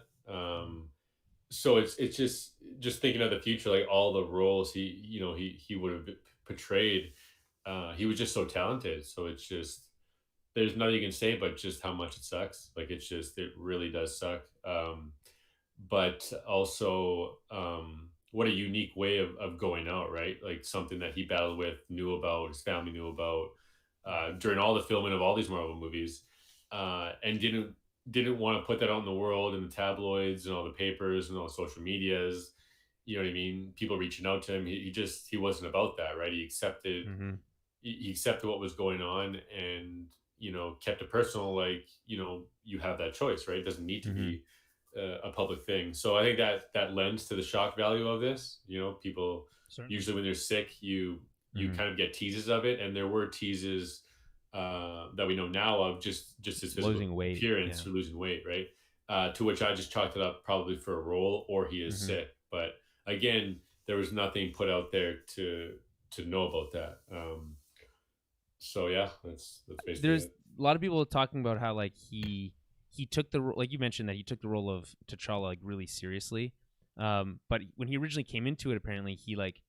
So it's just thinking of the future, like all the roles he would have portrayed. He was just so talented. So it's just, there's nothing you can say but just how much it sucks. Like it really does suck. But also, what a unique way of going out, right? Like something that he battled with, knew about, his family knew about during all the filming of all these Marvel movies, and didn't want to put that out in the world, in the tabloids and all the papers and all the social medias. You know what I mean? People reaching out to him. He wasn't about that, right? He accepted he accepted what was going on, and kept it personal. Like you have that choice, right? It doesn't need to be a public thing. So I think that lends to the shock value of this. People Certainly. Usually when they're sick, you kind of get teases of it, and there were teases that we know now of just his physical losing weight, appearance or losing weight, right? To which I just chalked it up probably for a role, or he is sick. But again, there was nothing put out there to know about that. So yeah, that's basically there's it. A lot of people talking about how like he took the, like you mentioned, that he took the role of T'Challa like really seriously. But when he originally came into it, apparently he like,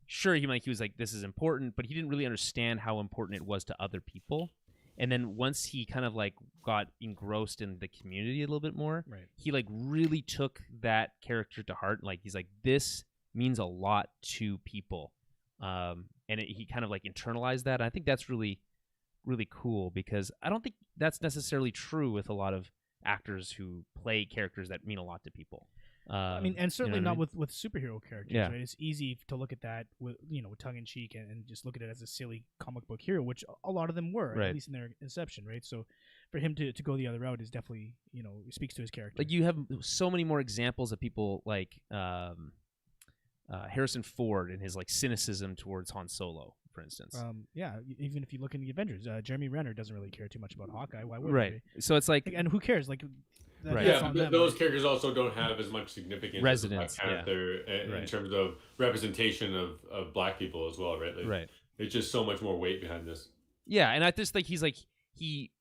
sure, he was like, this is important, but he didn't really understand how important it was to other people. And then once he kind of like got engrossed in the community a little bit more, he like really took that character to heart. Like he's like, this means a lot to people. And he kind of like internalized that. I think that's really, really cool, because I don't think that's necessarily true with a lot of actors who play characters that mean a lot to people. And certainly not with superhero characters, Yeah. right? It's easy to look at that with with tongue in cheek and just look at it as a silly comic book hero, which a lot of them were, Right. at least in their inception, right? So for him to go the other route is definitely speaks to his character. Like you have so many more examples of people like Harrison Ford and his like cynicism towards Han Solo, for instance. Even if you look in the Avengers, Jeremy Renner doesn't really care too much about Hawkeye. Why would right? he? So it's like, And who cares? Like Right. That's Yeah, on but them. those characters also don't have as much significance as the Black Resonance, yeah. Panther in Right. terms of representation of Black people as well, right? Like, Right. there's just so much more weight behind this. Yeah, and I just think he's like he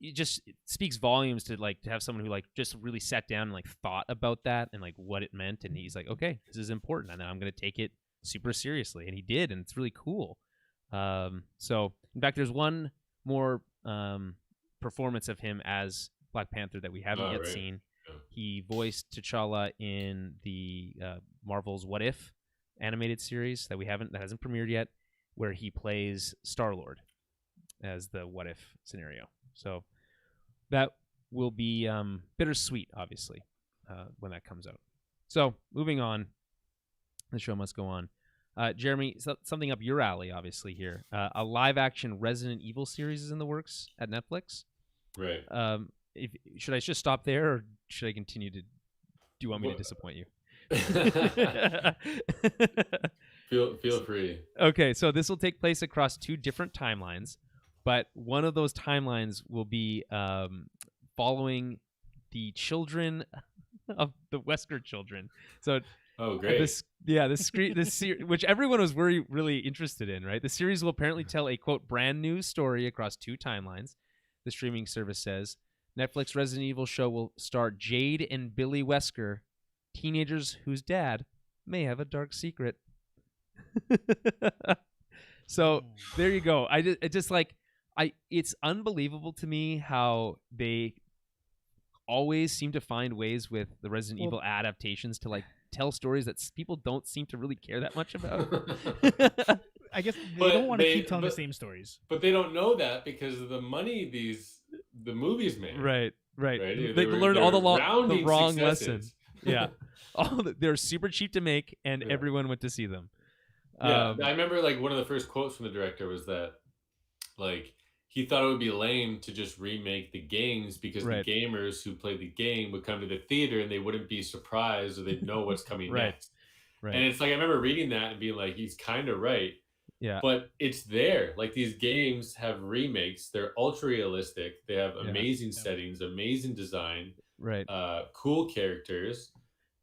it just speaks volumes to like to have someone who like just really sat down and like thought about that and like what it meant, and he's like, okay, this is important, and I'm going to take it super seriously, and he did, and it's really cool. So in fact, there's one more performance of him as Black Panther that we haven't yet Right. seen. Yeah. He voiced T'Challa in the Marvel's What If animated series that hasn't premiered yet, where he plays Star-Lord as the What If scenario. So that will be bittersweet, obviously, when that comes out. So moving on, the show must go on. Jeremy, something up your alley, obviously here. A live-action Resident Evil series is in the works at Netflix. Right. Should I just stop there, or should I continue to? Do you want me to disappoint you? Feel free. Okay, so this will take place across 2 different timelines, but one of those timelines will be following the children of the Wesker children. So, oh great! This which everyone was really interested in, right? The series will apparently tell a quote brand new story across 2 timelines. The streaming service says Netflix Resident Evil show will star Jade and Billy Wesker, teenagers whose dad may have a dark secret. So there you go. It's unbelievable to me how they always seem to find ways with the Resident Evil adaptations to like tell stories that people don't seem to really care that much about. I guess they don't want to keep telling the same stories. But they don't know that because of the money the movies made. Right. They learned all the wrong successes. lessons. Yeah. They're super cheap to make, and everyone went to see them. Yeah, I remember like one of the first quotes from the director was that like he thought it would be lame to just remake the games because the gamers who played the game would come to the theater and they wouldn't be surprised or they'd know what's coming next. Right. And it's like I remember reading that and being like, he's kind of right. Yeah. But it's there. Like these games have remakes. They're ultra realistic. They have amazing settings, amazing design. Right. Cool characters.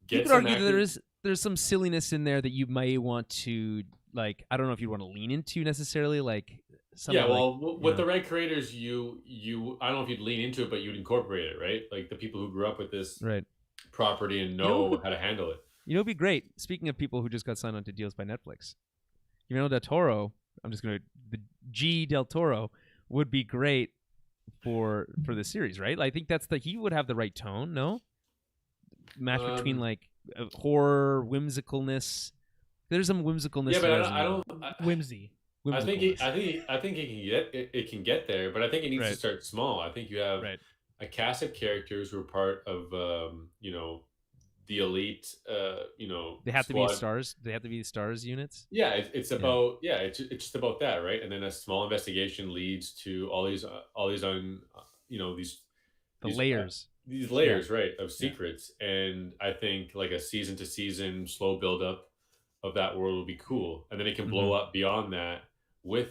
You could argue that there's some silliness in there that you might want to like. I don't know if you want to lean into necessarily. Like, with the right creators, you I don't know if you'd lean into it, but you'd incorporate it, right? Like the people who grew up with this property and know how to handle it. You know, it'd be great. Speaking of people who just got signed on to deals by Netflix, Del Toro. The G Del Toro would be great for the series, right? I think he would have the right tone. No. Match between like horror, whimsicalness. There's some whimsicalness. Yeah, but I don't whimsy. I think it can get there, but I think it needs to start small. I think you have a cast of characters who are part of the elite. They have to be stars. They have to be stars units. Yeah, it's about it's just about that, right? And then a small investigation leads to all these layers. These layers, right, of secrets. And I think like a season to season slow build up of that world will be cool. And then it can blow up beyond that with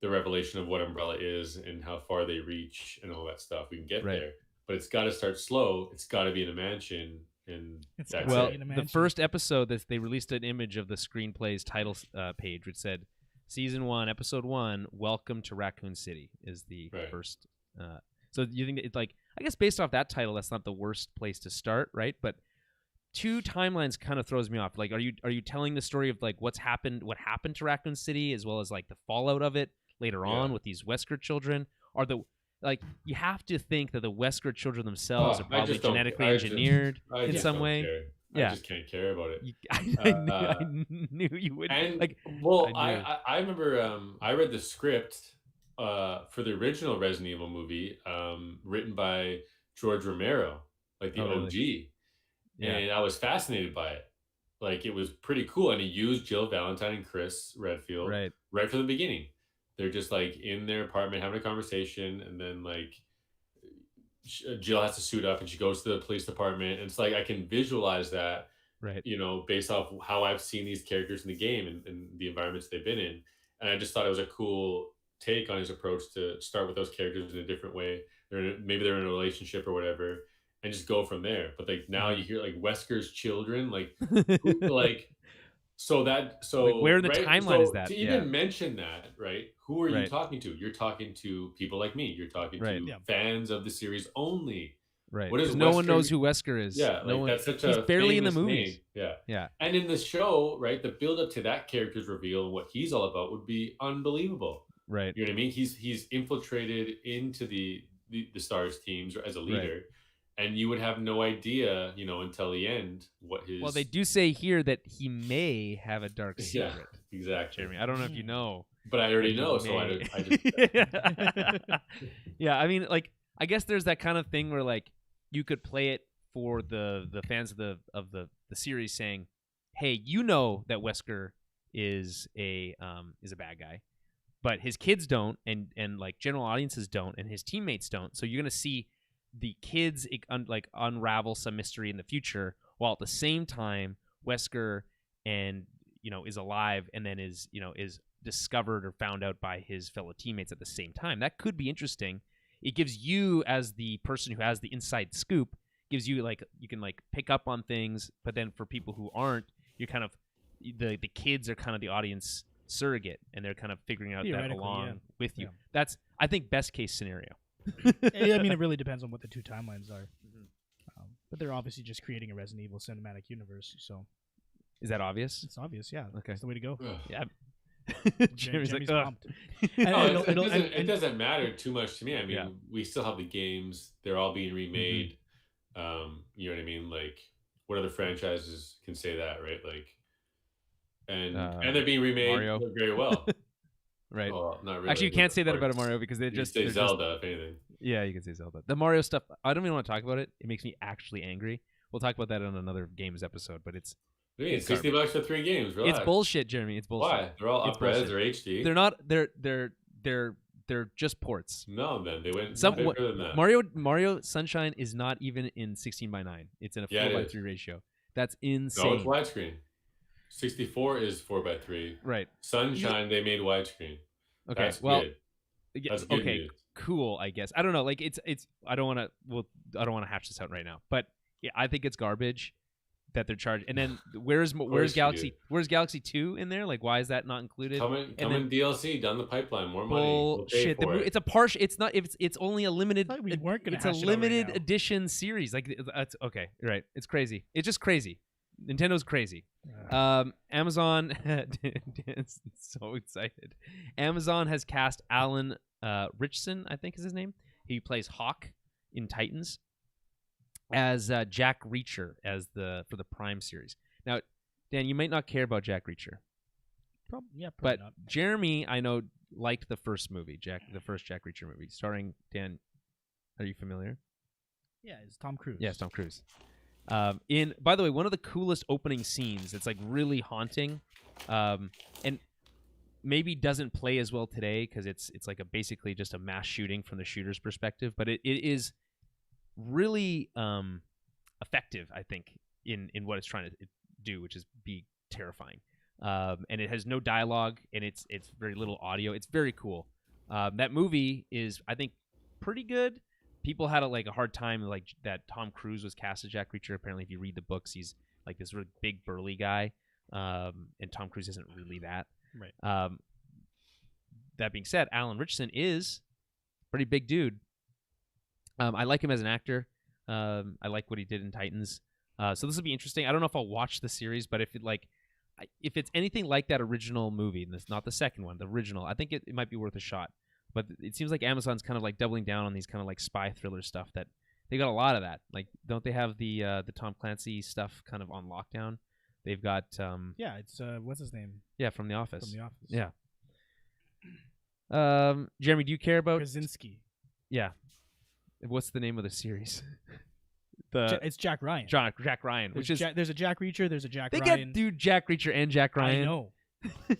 the revelation of what Umbrella is and how far they reach and all that stuff. We can get there. But it's got to start slow. It's got to be in a mansion. And the first episode that they released an image of the screenplay's title page, which said Season 1, Episode 1, Welcome to Raccoon City is the first. So you think that it's like, I guess based off that title, that's not the worst place to start, right? But 2 timelines kind of throws me off. Like, are you telling the story of like what happened to Raccoon City, as well as like the fallout of it later on with these Wesker children? Or you have to think that the Wesker children themselves are probably genetically engineered in some way. I just can't care about it. I knew you would. And I remember I read the script for the original Resident Evil movie, written by George Romero, like the OG. Really? And I was fascinated by it. Like it was pretty cool. And he used Jill Valentine and Chris Redfield right from the beginning. They're just like in their apartment having a conversation, and then like Jill has to suit up and she goes to the police department. And it's like I can visualize that, based off how I've seen these characters in the game and the environments they've been in. And I just thought it was a cool take on his approach to start with those characters in a different way. Maybe they're in a relationship or whatever, and just go from there. But like now you hear like Wesker's children, like like where in the right. timeline is So that? to Yeah, even mention that, right? Who are you right, talking to? You're talking to people like me. You're talking right, to Yeah. fans of the series only. right. What is Because no one knows Wesker? who Wesker is. Yeah, No like one. that's such He's a barely in the famous movies. name. Yeah. Yeah, And in the show, right, the build up to that character's reveal and what he's all about would be unbelievable. right, You know what I mean? He's infiltrated into the Stars teams as a leader, and you would have no idea, until the end what his. Well, they do say here that he may have a dark Yeah, secret. exactly. Jeremy, I don't know if you know. But I already He know, so may. I just. Yeah, I mean, like, I guess there's that kind of thing where like you could play it for the fans of the series saying, "Hey, you know that Wesker is a bad guy, but his kids don't, and like general audiences don't, and his teammates don't. So you're gonna see the kids unravel some mystery in the future, while at the same time Wesker and is alive, and then is discovered or found out by his fellow teammates at the same time. That could be interesting. It gives you, as the person who has the inside scoop, gives you like you can like pick up on things, but then for people who aren't, you're kind of the kids are kind of the audience surrogate, and they're kind of figuring out that along with you. Yeah. That's, I think, best case scenario. I mean, it really depends on what the two timelines are. But they're obviously just creating a Resident Evil cinematic universe, so Is that obvious? it's obvious. Yeah, Okay. it's the way to go. Yeah. Jeremy's like, pumped. It doesn't matter too much to me. I mean, Yeah. we still have the games; they're all being remade. You know what I mean? Like, what other franchises can say that, right? Like, and they're being remade Mario. very well. Right. Well, not really. Actually, you can't say that about a Mario because You say Zelda, if anything. Yeah, you can say Zelda. The Mario stuff, I don't even want to talk about it. It makes me actually angry. We'll talk about that on another games episode, but it's I mean, $60 for 3 games. Relax. it's bullshit, Jeremy. It's bullshit. Why? They're all It's up res bullshit. or HD. They're not. They're just ports. No, then they went Some bigger than that. Mario Sunshine is not even in 16:9. It's in a 4:3 ratio. That's insane. No, it's widescreen. 64 is 4:3. Right. Sunshine, they made widescreen. Okay. That's well, good. yeah, That's good okay. news. Cool. I guess. I don't know. Like it's. I don't want to. Well, I don't want to hash this out right now. But yeah, I think it's garbage that they're charging. And then where's Galaxy? Where's Galaxy 2 in there? Like, why is that not included? Come in DLC down the pipeline. More money. Bullshit. We'll pay for it. It's a partial. It's not. It's only a limited. I thought we weren't gonna It's a hash it out limited right now. edition series. Like that's okay. Right. It's crazy. It's just crazy. Nintendo's crazy. Amazon. Dan's so excited. Amazon has cast Alan Richson, I think is his name. He plays Hawk in Titans, as Jack Reacher for the Prime series. Now, Dan, you might not care about Jack Reacher, Probably but not. Jeremy, I know, liked the first movie, the first Jack Reacher movie, starring Dan. Are you familiar? Yeah, it's Tom Cruise. Yes, Tom Cruise. By the way, one of the coolest opening scenes. It's like really haunting, and maybe doesn't play as well today because it's like basically just a mass shooting from the shooter's perspective. But it is really effective, I think, in what it's trying to do, which is be terrifying. And it has no dialogue, and it's very little audio. It's very cool. That movie is, I think, pretty good. People had a hard time like that Tom Cruise was cast as Jack Reacher. Apparently, if you read the books, he's like this really big burly guy, and Tom Cruise isn't really that. Right. That being said, Alan Richardson is a pretty big dude. I like him as an actor. I like what he did in Titans. So this will be interesting. I don't know if I'll watch the series, but if it's anything like that original movie, and it's not the second one, the original, I think it might be worth a shot. But it seems like Amazon's kind of like doubling down on these kind of like spy thriller stuff that they got a lot of that. Like, don't they have the Tom Clancy stuff kind of on lockdown? They've got yeah, it's what's his name? Yeah, from The Office. From The Office. Yeah. Jeremy, do you care about Krasinski? Yeah. What's the name of the series? It's Jack Ryan. Jack Ryan, which is there's a Jack Reacher, there's a Jack they Ryan. get dude Jack Reacher and Jack Ryan. I know.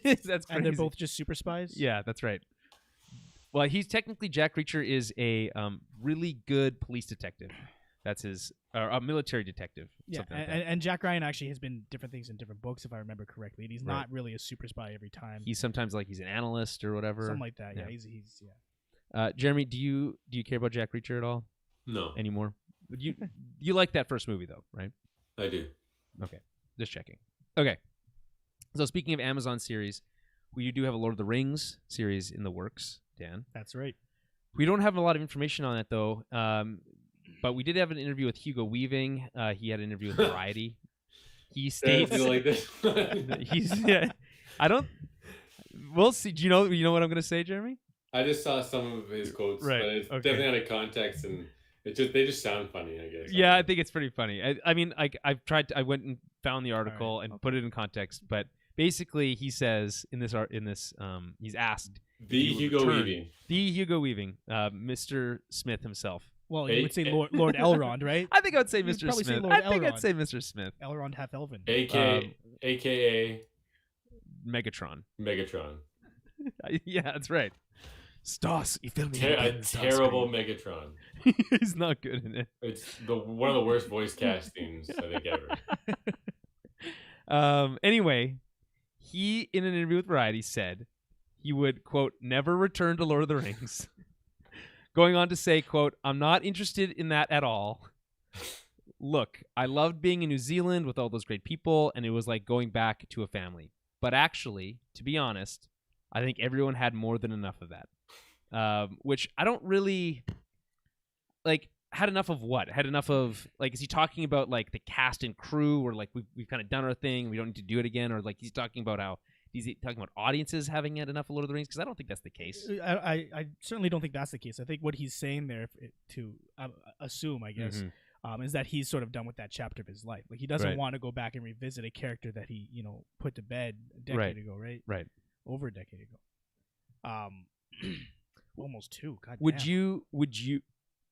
That's crazy. And they're both just super spies. Yeah, that's right. Well, he's technically Jack Reacher is a really good police detective. That's his a military detective. Yeah, Something like that. and Jack Ryan actually has been different things in different books, if I remember correctly. And he's not really a super spy every time. He's sometimes like he's an analyst or whatever. Something like that. Yeah, Yeah. he's Jeremy, do you care about Jack Reacher at all No. anymore? You like that first movie though, right? I do. Okay, just checking. Okay, so speaking of Amazon series, we do have a Lord of the Rings series in the works, Dan. That's right. We don't have a lot of information on it though, but we did have an interview with Hugo Weaving. He had an interview with Variety. He states like this. I don't. We'll see. Do you know what I'm going to say, Jeremy? I just saw some of his quotes, Right. but it's definitely out of context, and they just sound funny, I guess. Yeah, I think it's pretty funny. I mean, I went and found the article and put it in context, but basically he says in this he's asked the Hugo Weaving, Mr. Smith himself. Well, you would say Lord Elrond, right? I think I would say Mr. Say Smith. Lord I think Elrond. I'd say Mr. Smith. Elrond half elven. AKA Megatron. Yeah, that's right. Stas, you feel me? A terrible Megatron. He's not good in it. It's one of the worst voice castings I think ever. Anyway, he in an interview with Variety said he would, quote, never return to Lord of the Rings. Going on to say, quote, I'm not interested in that at all. Look, I loved being in New Zealand with all those great people, and it was like going back to a family. But actually, to be honest, I think everyone had more than enough of that. Which I don't really had enough of what? Had enough of is he talking about like the cast and crew, or like we've kind of done our thing, we don't need to do it again, or like he's talking about audiences having had enough of Lord of the Rings? Because I don't think that's the case. I certainly don't think that's the case. I think what he's saying there, to assume, I guess, is that he's sort of done with that chapter of his life. Like he doesn't want to go back and revisit a character that he put to bed a decade ago, right? Right. Over a decade ago. Almost 2. God would damn. you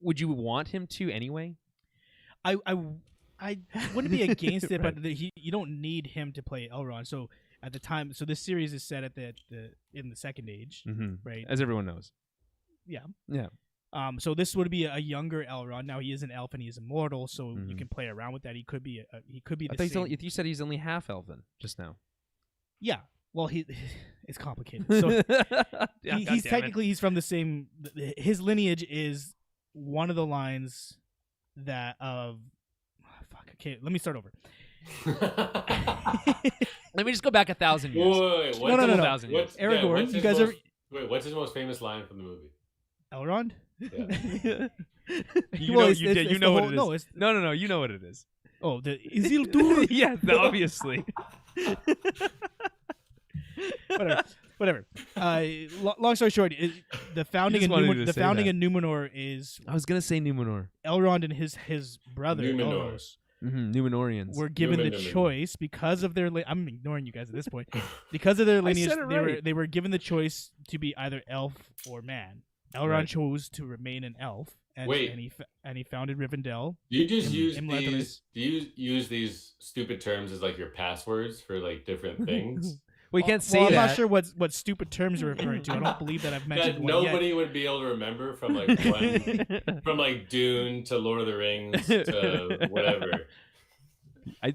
want him to anyway? I wouldn't be against it, but you don't need him to play Elrond. So at the time, this series is set at in the Second Age, right? As everyone knows. Yeah. Yeah. So this would be a younger Elrond. Now he is an elf and he is immortal, so you can play around with that. He could be the same. You said he's only half elven just now. Yeah. Well, it's complicated. So he's technically he's from the same. His lineage is one of the lines that of. Fuck. Okay, let me start over. Let me just go back 1,000 years. Wait, no. 1,000 years. Aragorn, you guys are. Wait, what's his most famous line from the movie? Elrond? Yeah. You know what it is. No, you know what it is. Oh, the Isildur. Yeah, obviously. Whatever. Long story short, the founding of Numenor is. I was gonna say Numenor. Elrond and his brother Elros Numenorians were given the choice because of their. I'm ignoring you guys at this point. Because of their lineage, they were given the choice to be either elf or man. Elrond chose to remain an elf, and he founded Rivendell. Do you just use these stupid terms as like your passwords for like different things? We can't say that. I'm not sure what stupid terms you're referring to. I don't believe that I've mentioned that one nobody yet. would be able to remember from like from like Dune to Lord of the Rings to whatever.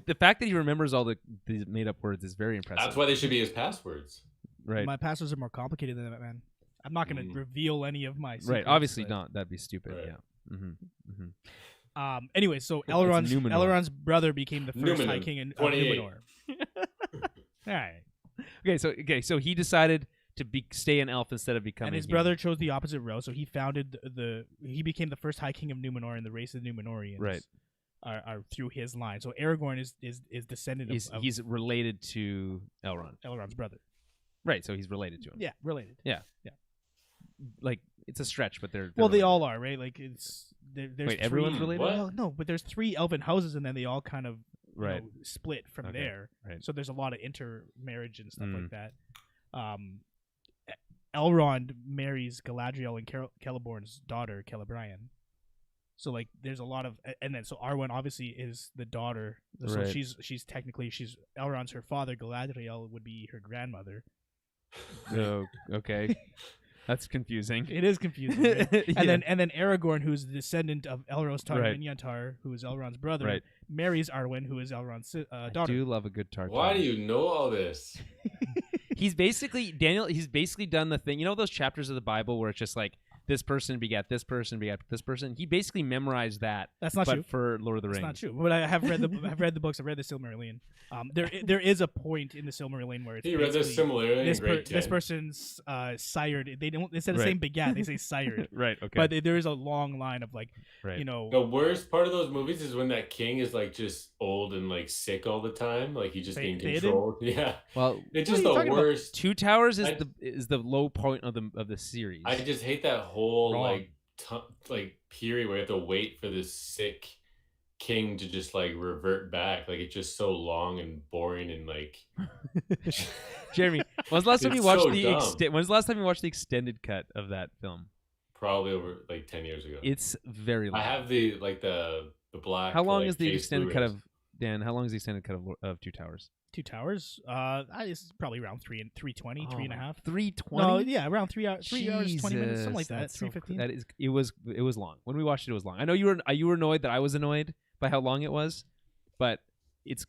The fact that he remembers all these made up words is very impressive. That's why they should be his passwords. Right. My passwords are more complicated than that, man. I'm not going to reveal any of my secrets. Right. Obviously not. That'd be stupid. Right. Yeah. Anyway, so Elrond's brother became the first High King of Numenor. All right. So he decided to stay an elf instead of becoming. And his brother chose the opposite road, so he founded he became the first High King of Numenor, and the race of Numenorians. Right. Are through his line. So Aragorn is descendant of. He's related to Elrond. Elrond's brother. Right. So he's related to him. Yeah, related. Yeah. Like it's a stretch, but they're well, related. they all are, right? Like there's everyone's related. What? No, but there's 3 elven houses, and then they all kind of split from there. Right. So there's a lot of intermarriage and stuff like that. Elrond marries Galadriel and Celeborn's daughter, Celebrian. So like there's a lot of, and then so Arwen obviously is the daughter. So right. she's technically Elrond's her father. Galadriel would be her grandmother. Oh, okay. That's confusing. It is confusing. Right? Yeah. And then Aragorn, who's the descendant of Elros Tar-Minyantar, who is Elrond's brother, marries Arwen, who is Elrond's daughter. I do love a good Tar. Why do you know all this? He's basically done the thing. You know those chapters of the Bible where it's just like this person begat this person begat this person. He basically memorized that. That's not but true. for Lord of the Rings. That's not true. But I have read the books. I've read the Silmarillion. There is a point in the Silmarillion where it's He read the Silmarillion in grade 10. This person's sired. They don't instead of saying begat, they say sired. Right. Okay. But there is a long line of like, you know. The worst part of those movies is when that king is like just old and like sick all the time, like he's just being controlled. Yeah. Well, it's just the worst. Two Towers is the low point of the series. I just hate that whole like period where you have to wait for this sick king to just like revert back. Like it's just so long and boring and like. Jeremy, when's the last time you watched when's the last time you watched the extended cut of that film? Probably over like 10 years ago. It's very long. I have the black. How long is the extended cut of Dan? How long is the extended cut of Two Towers? Two Towers. It's probably around 3:20, 3.5. 3:20. No, yeah, around 3 hours, 20 minutes, something like that. 3:15. That is. It was long. When we watched it, it was long. I know you were annoyed that I was annoyed by how long it was, but it's.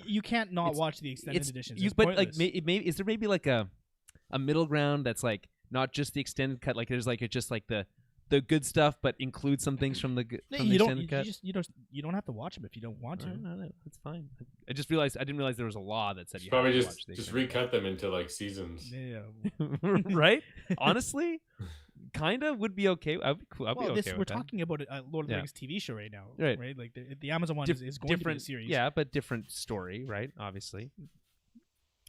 You can't not watch the extended editions. But like, maybe is there maybe like a middle ground that's like not just the extended cut? Like there's like it's just like the good stuff, but include some things from the extended cut. You don't have to watch them if you don't want to. No, that's fine. I just realized I didn't realize there was a law that said you probably have to watch just recut them into like seasons. Yeah. Right? Honestly, kind of would be okay. I'd be cool. We're talking about a Lord of the Rings TV show right now, right? Like the Amazon one is going to be a series. Yeah, but different story, right? Obviously.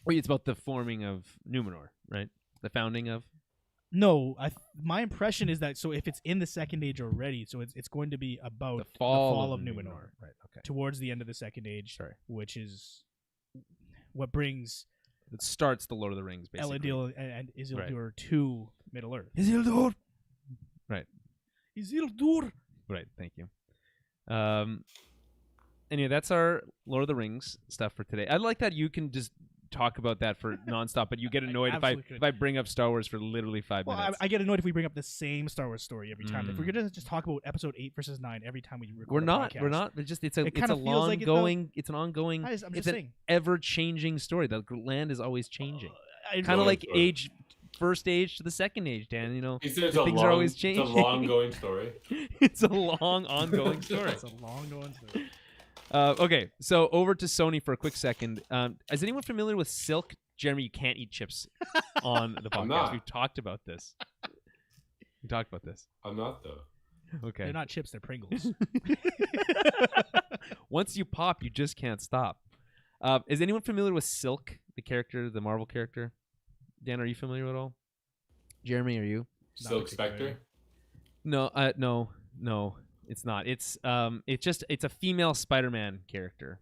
Wait, it's about the forming of Numenor, right? The founding of. No, my impression is that if it's in the Second Age already, so it's going to be about the fall of Numenor. Right. Okay. Towards the end of the Second Age, which is what brings. It starts the Lord of the Rings, basically. Elendil and Isildur to Middle Earth. Isildur. Right. Isildur. Right. Thank you. Anyway, that's our Lord of the Rings stuff for today. I like that you can just talk about that for nonstop, but you get annoyed if I bring up Star Wars for literally 5 minutes. I get annoyed if we bring up the same Star Wars story every time. If we're gonna just talk about Episode 8 versus 9 every time we record, we're not. It's just it's an ongoing. It's an ever-changing story. The land is always changing. Kind of like first age to the second age, Dan. You know, things are always changing. It's a long going story. It's a long ongoing story. It's a long going story. Okay, so over to Sony for a quick second. Is anyone familiar with Silk? Jeremy, you can't eat chips on the podcast. We've talked about this. I'm not, though. Okay. They're not chips, they're Pringles. Once you pop, you just can't stop. Is anyone familiar with Silk, the Marvel character? Dan, are you familiar at all? Jeremy, are you? Silk Spectre? No, no. It's not. It's a female Spider-Man character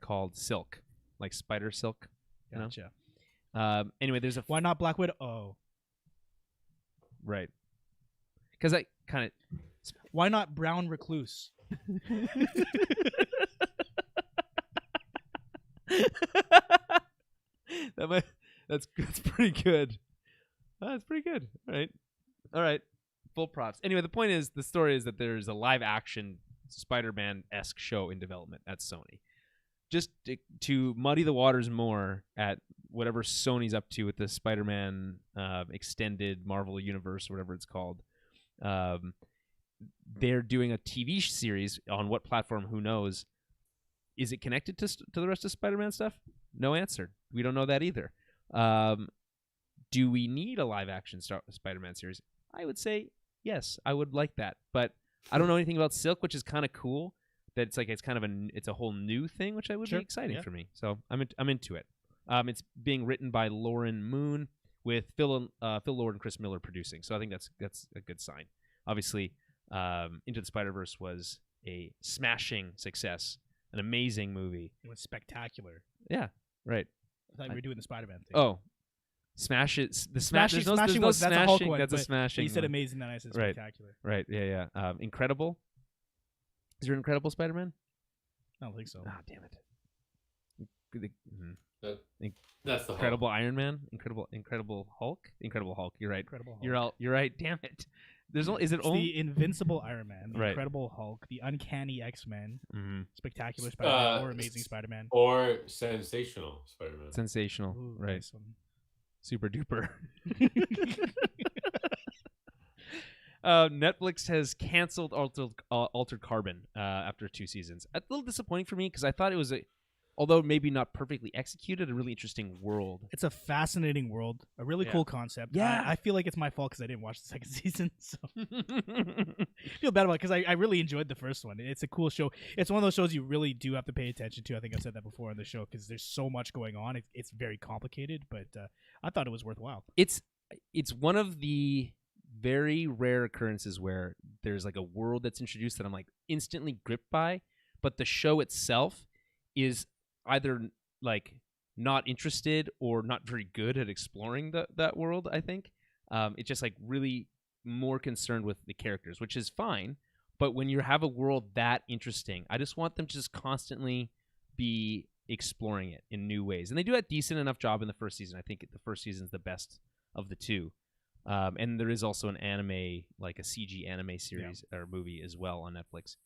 called Silk, like Spider Silk. Gotcha. Anyway, there's why not Black Widow? Oh, right. Because I kind of. Why not Brown Recluse? That's pretty good. That's pretty good. All right. Full props. Anyway, the story is that there's a live action Spider-Man-esque show in development at Sony. Just to muddy the waters more at whatever Sony's up to with the Spider-Man extended Marvel universe, or whatever it's called. They're doing a TV series on what platform? Who knows? Is it connected to the rest of Spider-Man stuff? No answer. We don't know that either. Do we need a live action Spider-Man series? I would say yes, I would like that, but I don't know anything about Silk, which is kind of cool. That it's a whole new thing, which would be exciting for me. So I'm into it. It's being written by Lauren Moon with Phil Lord and Chris Miller producing. So I think that's a good sign. Obviously, Into the Spider-Verse was a smashing success, an amazing movie. It was spectacular. Yeah, right. I thought you were doing the Spider-Man thing. Oh. Smash it. The smashing. That's a Hulk one. That's a smashing. You said amazing, then I said spectacular. Right. Yeah. Incredible. Is there an Incredible Spider-Man? I don't think so. Ah, damn it. That's the Incredible Hulk. Iron Man. Incredible Hulk. Incredible Hulk. You're right. Incredible Hulk. You're right. Damn it. Is it the Invincible Iron Man, the Incredible Hulk, the Uncanny X-Men, Spectacular Spider-Man, or Amazing Spider-Man, or Sensational Spider-Man. Sensational. Ooh, right. Nice one. Super duper. Netflix has canceled Altered Carbon after 2 seasons. A little disappointing for me because I thought it was although maybe not perfectly executed, a really interesting world. It's a fascinating world, a really cool concept. Yeah. I feel like it's my fault because I didn't watch the second season, so I feel bad about it because I really enjoyed the first one. It's a cool show. It's one of those shows you really do have to pay attention to. I think I've said that before on the show because there's so much going on. It's very complicated, but I thought it was worthwhile. It's one of the very rare occurrences where there's like a world that's introduced that I'm like instantly gripped by, but the show itself is either like not interested or not very good at exploring that world. I think it's just like really more concerned with the characters, which is fine. But when you have a world that interesting, I just want them to just constantly be exploring it in new ways, and they do a decent enough job in the first season. I think the first season is the best of the two. And there is also an anime, like a CG anime series or movie as well on Netflix.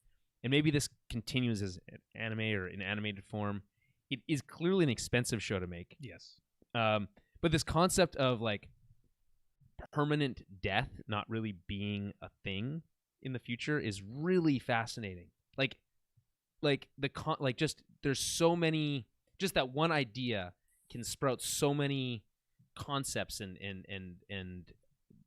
And maybe this continues as an anime or in animated form. It is clearly an expensive show to make. Yes. But this concept of like permanent death not really being a thing in the future is really fascinating. There's so many, just that one idea can sprout so many concepts and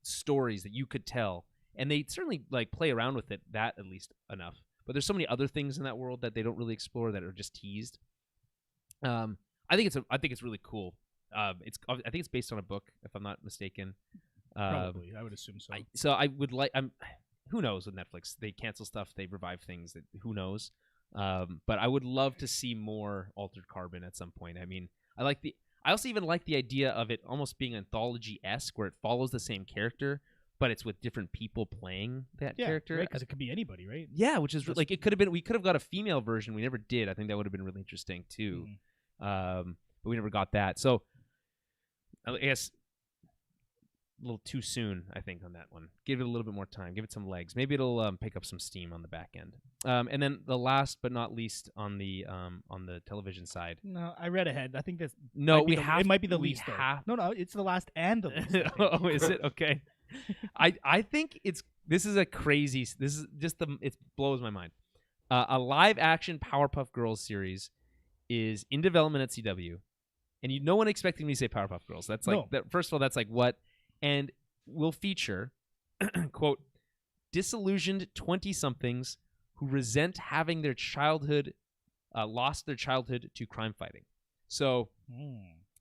stories that you could tell, and they certainly like play around with it, that at least enough. But there's so many other things in that world that they don't really explore that are just teased. I think it's really cool. I think it's based on a book, if I'm not mistaken. Probably, I would assume so. Who knows with Netflix? They cancel stuff, they revive things. Who knows? But I would love to see more Altered Carbon at some point. I mean, I also even like the idea of it almost being anthology-esque, where it follows the same character, but it's with different people playing that character. Right, because it could be anybody, right? Yeah, which is like it could have been. We could have got a female version. We never did. I think that would have been really interesting too. But we never got that. So I guess a little too soon, I think, on that one. Give it a little bit more time. Give it some legs. Maybe it'll pick up some steam on the back end. And then the last but not least on the television side. No, I read ahead. I think it might be the least. Have, no, it's the last and the least. Oh, is it? Okay. I think it blows my mind. A live action Powerpuff Girls series is in development at CW, and no one expecting me to say Powerpuff Girls. That's like that. First of all, that's like what, and will feature quote disillusioned 20-somethings who resent having their childhood lost their childhood to crime fighting. So,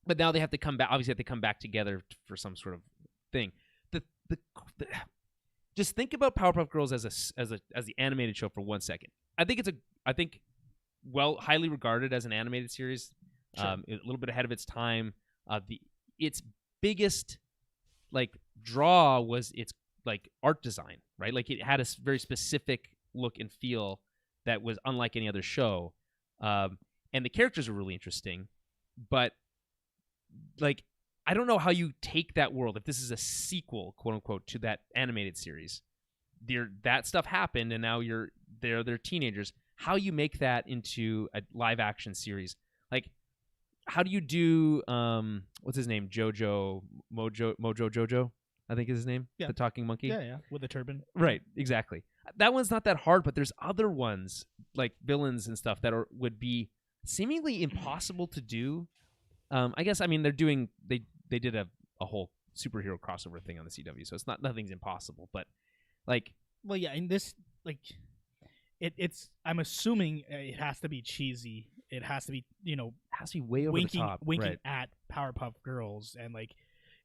but now they have to come back. Obviously, have to come back together for some sort of thing. Just think about Powerpuff Girls as the animated show for 1 second. I think highly regarded as an animated series. Sure. A little bit ahead of its time. Its biggest like draw was its like art design, right? Like it had a very specific look and feel that was unlike any other show. And the characters were really interesting, but like I don't know how you take that world if this is a sequel, quote unquote, to that animated series. That stuff happened, and now they're teenagers. How you make that into a live action series? Like, how do you do what's his name? Mojo Jojo, I think is his name. Yeah. The talking monkey. Yeah, with the turban. Right, exactly. That one's not that hard, but there's other ones like villains and stuff that would be seemingly impossible to do. I guess they did a whole superhero crossover thing on the CW, so nothing's impossible. But like, well, yeah, in this it's I'm assuming it has to be cheesy. It has to be way over the top, winking right. at Powerpuff Girls, and like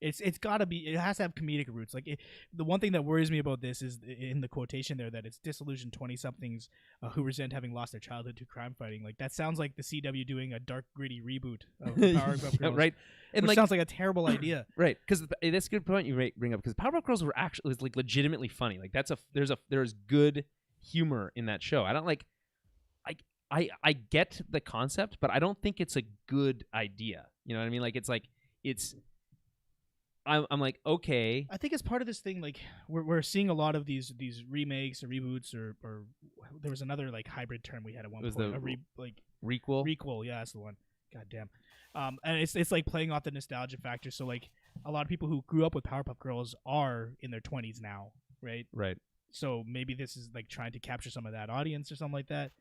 it's got to be. It has to have comedic roots. Like the one thing that worries me about this is in the quotation there that it's disillusioned 20-somethings who resent having lost their childhood to crime fighting. Like that sounds like the CW doing a dark, gritty reboot of Powerpuff Girls, right? And which sounds like a terrible idea, right? Because that's a good point you bring up. Because Powerpuff Girls was like legitimately funny. Like there's good humor in that show. I don't like. I get the concept, but I don't think it's a good idea. You know what I mean? Like I'm like, okay. I think it's part of this thing. Like we're seeing a lot of these remakes or reboots or there was another like hybrid term we had at one point. Requel. Requel, yeah, that's the one. God damn. And it's like playing off the nostalgia factor. So like a lot of people who grew up with Powerpuff Girls are in their 20s now, right? Right. So maybe this is like trying to capture some of that audience or something like that.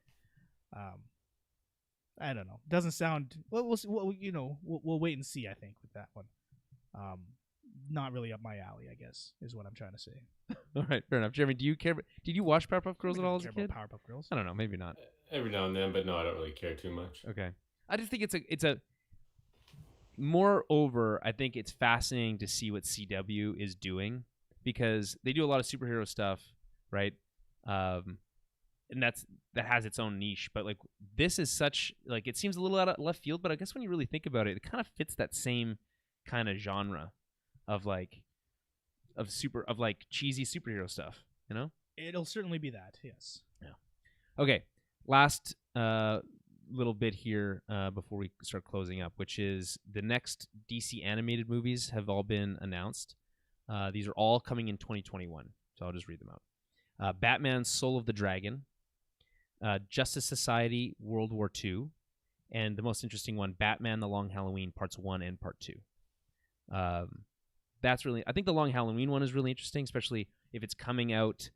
I don't know. Doesn't sound. Well, we'll wait and see. I think with that one, not really up my alley. I guess is what I'm trying to say. All right, fair enough. Jeremy, do you care? Did you watch Powerpuff Girls at all as a kid? Powerpuff Girls. I don't know. Maybe not. Every now and then, but no, I don't really care too much. Okay. I just think it's a. Moreover, I think it's fascinating to see what CW is doing because they do a lot of superhero stuff, right? And that has its own niche. But like this is such like it seems a little out of left field, but I guess when you really think about it, it kind of fits that same kind of genre of cheesy superhero stuff. You know, it'll certainly be that. Yes. Yeah. Okay. Last little bit here before we start closing up, which is the next DC animated movies have all been announced. These are all coming in 2021, so I'll just read them out. Batman: Soul of the Dragon, Justice Society World War II, and the most interesting one, Batman: The Long Halloween Parts 1 and Part 2. That's really, I think the Long Halloween one is really interesting, especially if it's coming out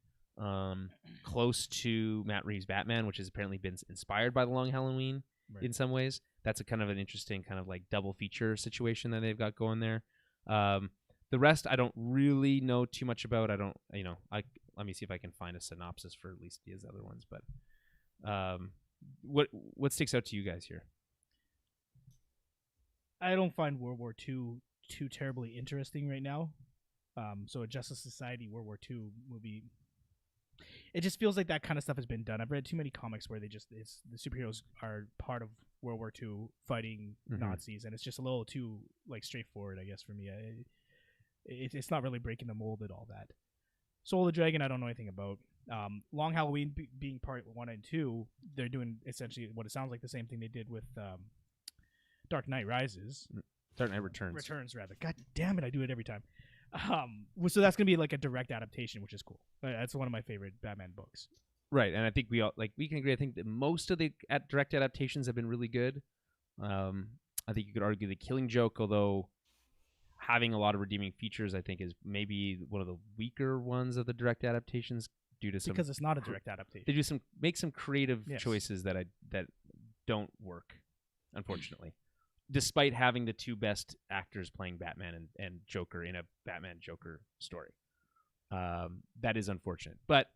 close to Matt Reeves' Batman, which has apparently been inspired by the Long Halloween in some ways. That's a kind of an interesting kind of like double feature situation that they've got going there. The rest I don't really know too much about. I don't, let me see if I can find a synopsis for at least these other ones. But what sticks out to you guys here? I don't find World War II too terribly interesting right now. So a Justice Society World War II movie, it just feels like that kind of stuff has been done. I've read too many comics where the superheroes are part of World War II fighting Nazis, and it's just a little too like straightforward, I guess, for me. It's not really breaking the mold at all. That Soul of the Dragon, I don't know anything about. Long Halloween being part 1 and 2, they're doing essentially what it sounds like the same thing they did with Dark Knight Rises. Dark Knight Returns. Returns, rather. God damn it, I do it every time. So that's gonna be like a direct adaptation, which is cool. That's one of my favorite Batman books. Right, and I think we can agree. I think that most of the direct adaptations have been really good. I think you could argue the Killing Joke, although having a lot of redeeming features, I think is maybe one of the weaker ones of the direct adaptations due to because it's not a direct adaptation. They do make some creative choices that don't work, unfortunately. Despite having the two best actors playing Batman and Joker in a Batman Joker story. That is unfortunate. But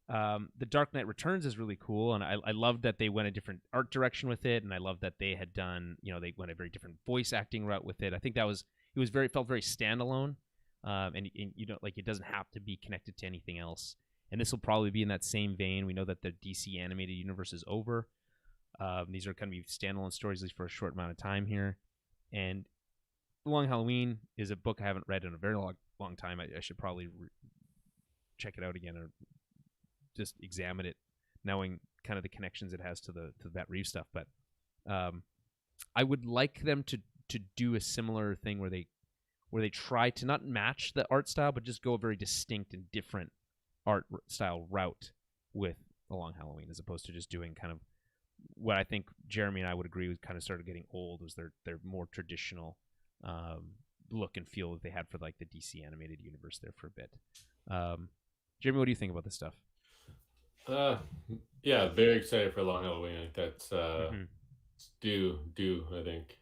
the Dark Knight Returns is really cool, and I love that they went a different art direction with it, and I love that they had done, they went a very different voice acting route with it. I think felt very standalone, and it doesn't have to be connected to anything else. And this will probably be in that same vein. We know that the DC animated universe is over. These are going to be standalone stories, at least for a short amount of time here. And The Long Halloween is a book I haven't read in a very long time. I should probably check it out again or just examine it, knowing kind of the connections it has to the Matt Reeves stuff. But I would like them to do a similar thing where they try to not match the art style, but just go a very distinct and different art style route with The Long Halloween, as opposed to just doing kind of what I think Jeremy and I would agree was kind of started getting old, was their more traditional look and feel that they had for like the DC animated universe there for a bit. Jeremy, what do you think about this stuff? Yeah, very excited for Long Halloween. I think that's due, I think.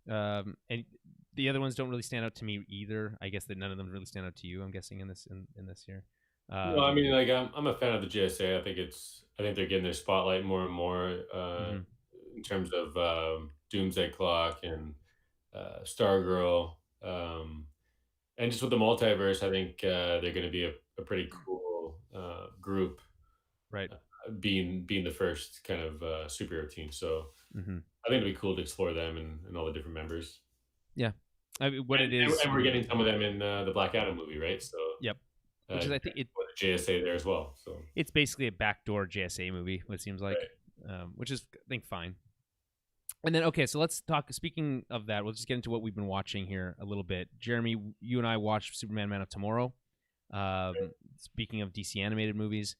And the other ones don't really stand out to me either. I guess that none of them really stand out to you, I'm guessing, in this year. No, I mean, like I'm a fan of the JSA. I think they're getting their spotlight more and more in terms of Doomsday Clock and Stargirl, and just with the multiverse. I think they're going to be a pretty cool group, right? Being the first kind of superhero team. So I think it'd be cool to explore them and all the different members. Yeah, I mean, and we're getting some of them in the Black Adam movie, right? So yep. Which is, I think, the JSA there as well. So it's basically a backdoor JSA movie, what it seems like, right. Which is, I think, fine. And then, okay, so let's talk. Speaking of that, we'll just get into what we've been watching here a little bit. Jeremy, you and I watched Superman Man of Tomorrow. Speaking of DC animated movies,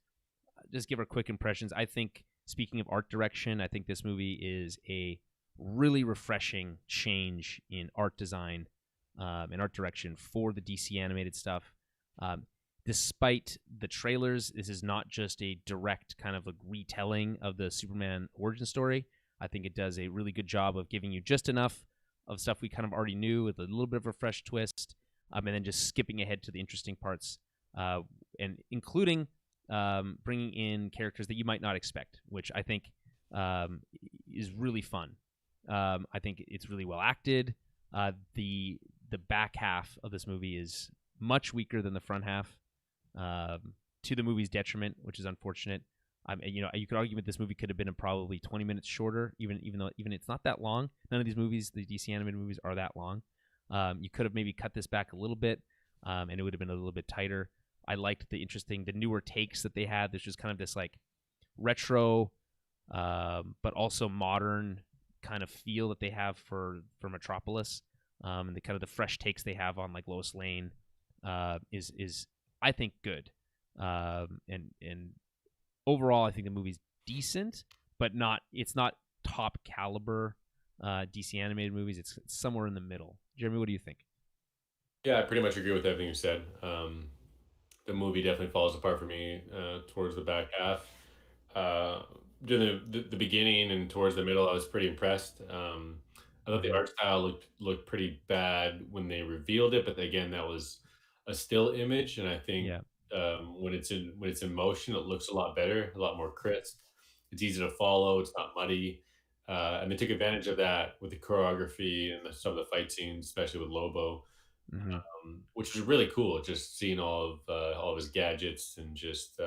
just give our quick impressions. I think, speaking of art direction, I think this movie is a really refreshing change in art design and art direction for the DC animated stuff. Despite the trailers, this is not just a direct kind of a retelling of the Superman origin story. I think it does a really good job of giving you just enough of stuff we kind of already knew with a little bit of a fresh twist, and then just skipping ahead to the interesting parts, and including bringing in characters that you might not expect, which I think is really fun. I think it's really well acted. The back half of this movie is much weaker than the front half, to the movie's detriment, which is unfortunate. You could argue that this movie could have been probably 20 minutes shorter, even though it's not that long. None of these movies, the DC animated movies, are that long. You could have maybe cut this back a little bit, and it would have been a little bit tighter. I liked the newer takes that they had. There's just kind of this like retro, but also modern kind of feel that they have for Metropolis, and the kind of the fresh takes they have on like Lois Lane is I think good, and overall I think the movie's decent, but it's not top caliber DC animated movies. It's somewhere in the middle. Jeremy, what do you think? Yeah, I pretty much agree with everything you said. The movie definitely falls apart for me towards the back half. During the beginning and towards the middle, I was pretty impressed. I thought the art style looked pretty bad when they revealed it, but again, that was a still image, and I think Yeah. when it's in motion, it looks a lot better, a lot more crisp. It's easy to follow. It's not muddy, and they took advantage of that with the choreography and some of the fight scenes, especially with Lobo, Mm-hmm. which was really cool. Just seeing all of his gadgets and just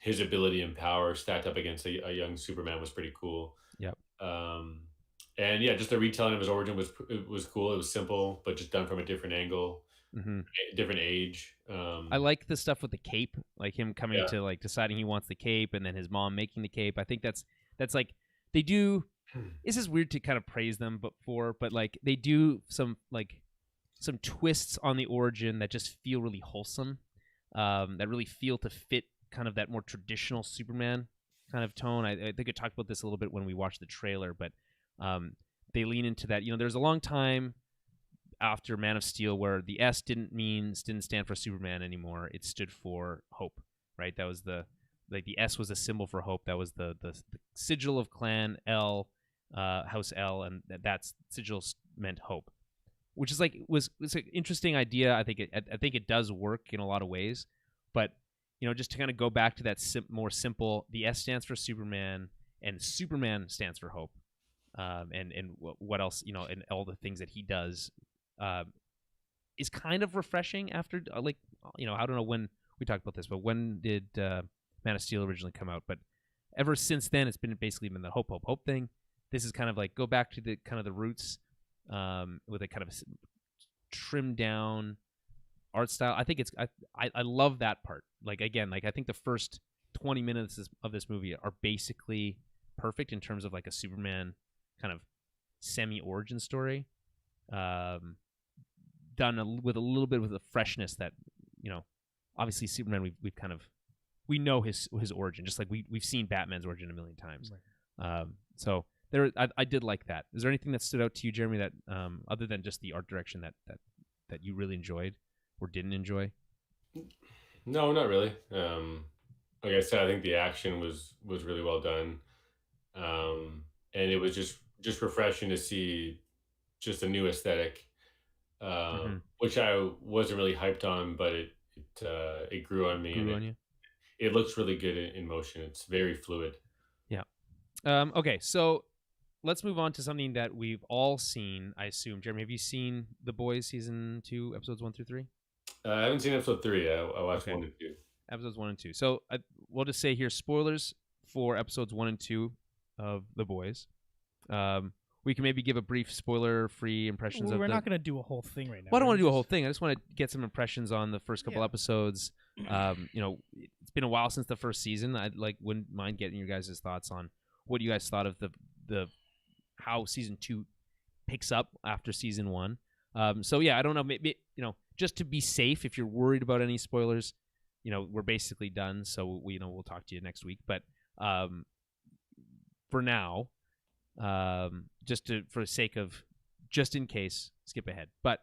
his ability and power stacked up against a young Superman was pretty cool. Yep. And yeah, just the retelling of his origin was cool. It was simple, but just done from a different angle, Mm-hmm. different age. I like the stuff with the cape, like him coming Yeah. to like deciding he wants the cape, and then his mom making the cape. I think that's like they do. This is weird to kind of praise them, but like they do some twists on the origin that just feel really wholesome, that really feel to fit kind of that more traditional Superman kind of tone. I think I talked about this a little bit when we watched the trailer, but they lean into that. There's a long time after Man of Steel where the S didn't stand for Superman anymore. It stood for hope, right? That was the S was a symbol for hope. That was the sigil of Clan L, House L, and that's sigil meant hope, which is it's an interesting idea. I think it does work in a lot of ways, but just to kind of go back to that more simple, the S stands for Superman, and Superman stands for hope, and what else, and all the things that he does, is kind of refreshing after I don't know when we talked about this, but when did Man of Steel originally come out? But ever since then, it's basically been the hope thing. This is kind of like go back to the kind of the roots, with a kind of trimmed down art style. I think I love that part. Like again, I think the first 20 minutes of this movie are basically perfect in terms of like a Superman kind of semi origin story, done with a little bit with a freshness that obviously Superman we know his origin, just like we've seen Batman's origin a million times. Right. So there, I did like that. Is there anything that stood out to you, Jeremy, that other than just the art direction that you really enjoyed or didn't enjoy? No, not really. Like I said, I think the action was really well done, and it was just refreshing to see just a new aesthetic, which I wasn't really hyped on, but it grew on me. It looks really good in motion. It's very fluid. Yeah. Okay, so let's move on to something that we've all seen, I assume. Jeremy, have you seen The Boys season 2, episodes 1 through 3? I haven't seen episode 3. I watched 1 and 2. Episodes 1 and 2. So we'll just say here, spoilers for episodes 1 and 2 of The Boys. We can maybe give a brief spoiler-free impressions of We're not going to do a whole thing right now. Well, I don't want to do a whole thing. I just want to get some impressions on the first couple episodes. It's been a while since the first season. I wouldn't mind getting your guys' thoughts on what you guys thought of the how season 2 picks up after season 1. So yeah, I don't know. Maybe just to be safe, if you're worried about any spoilers, we're basically done. So we'll talk to you next week. But for now, for the sake of just in case, skip ahead. But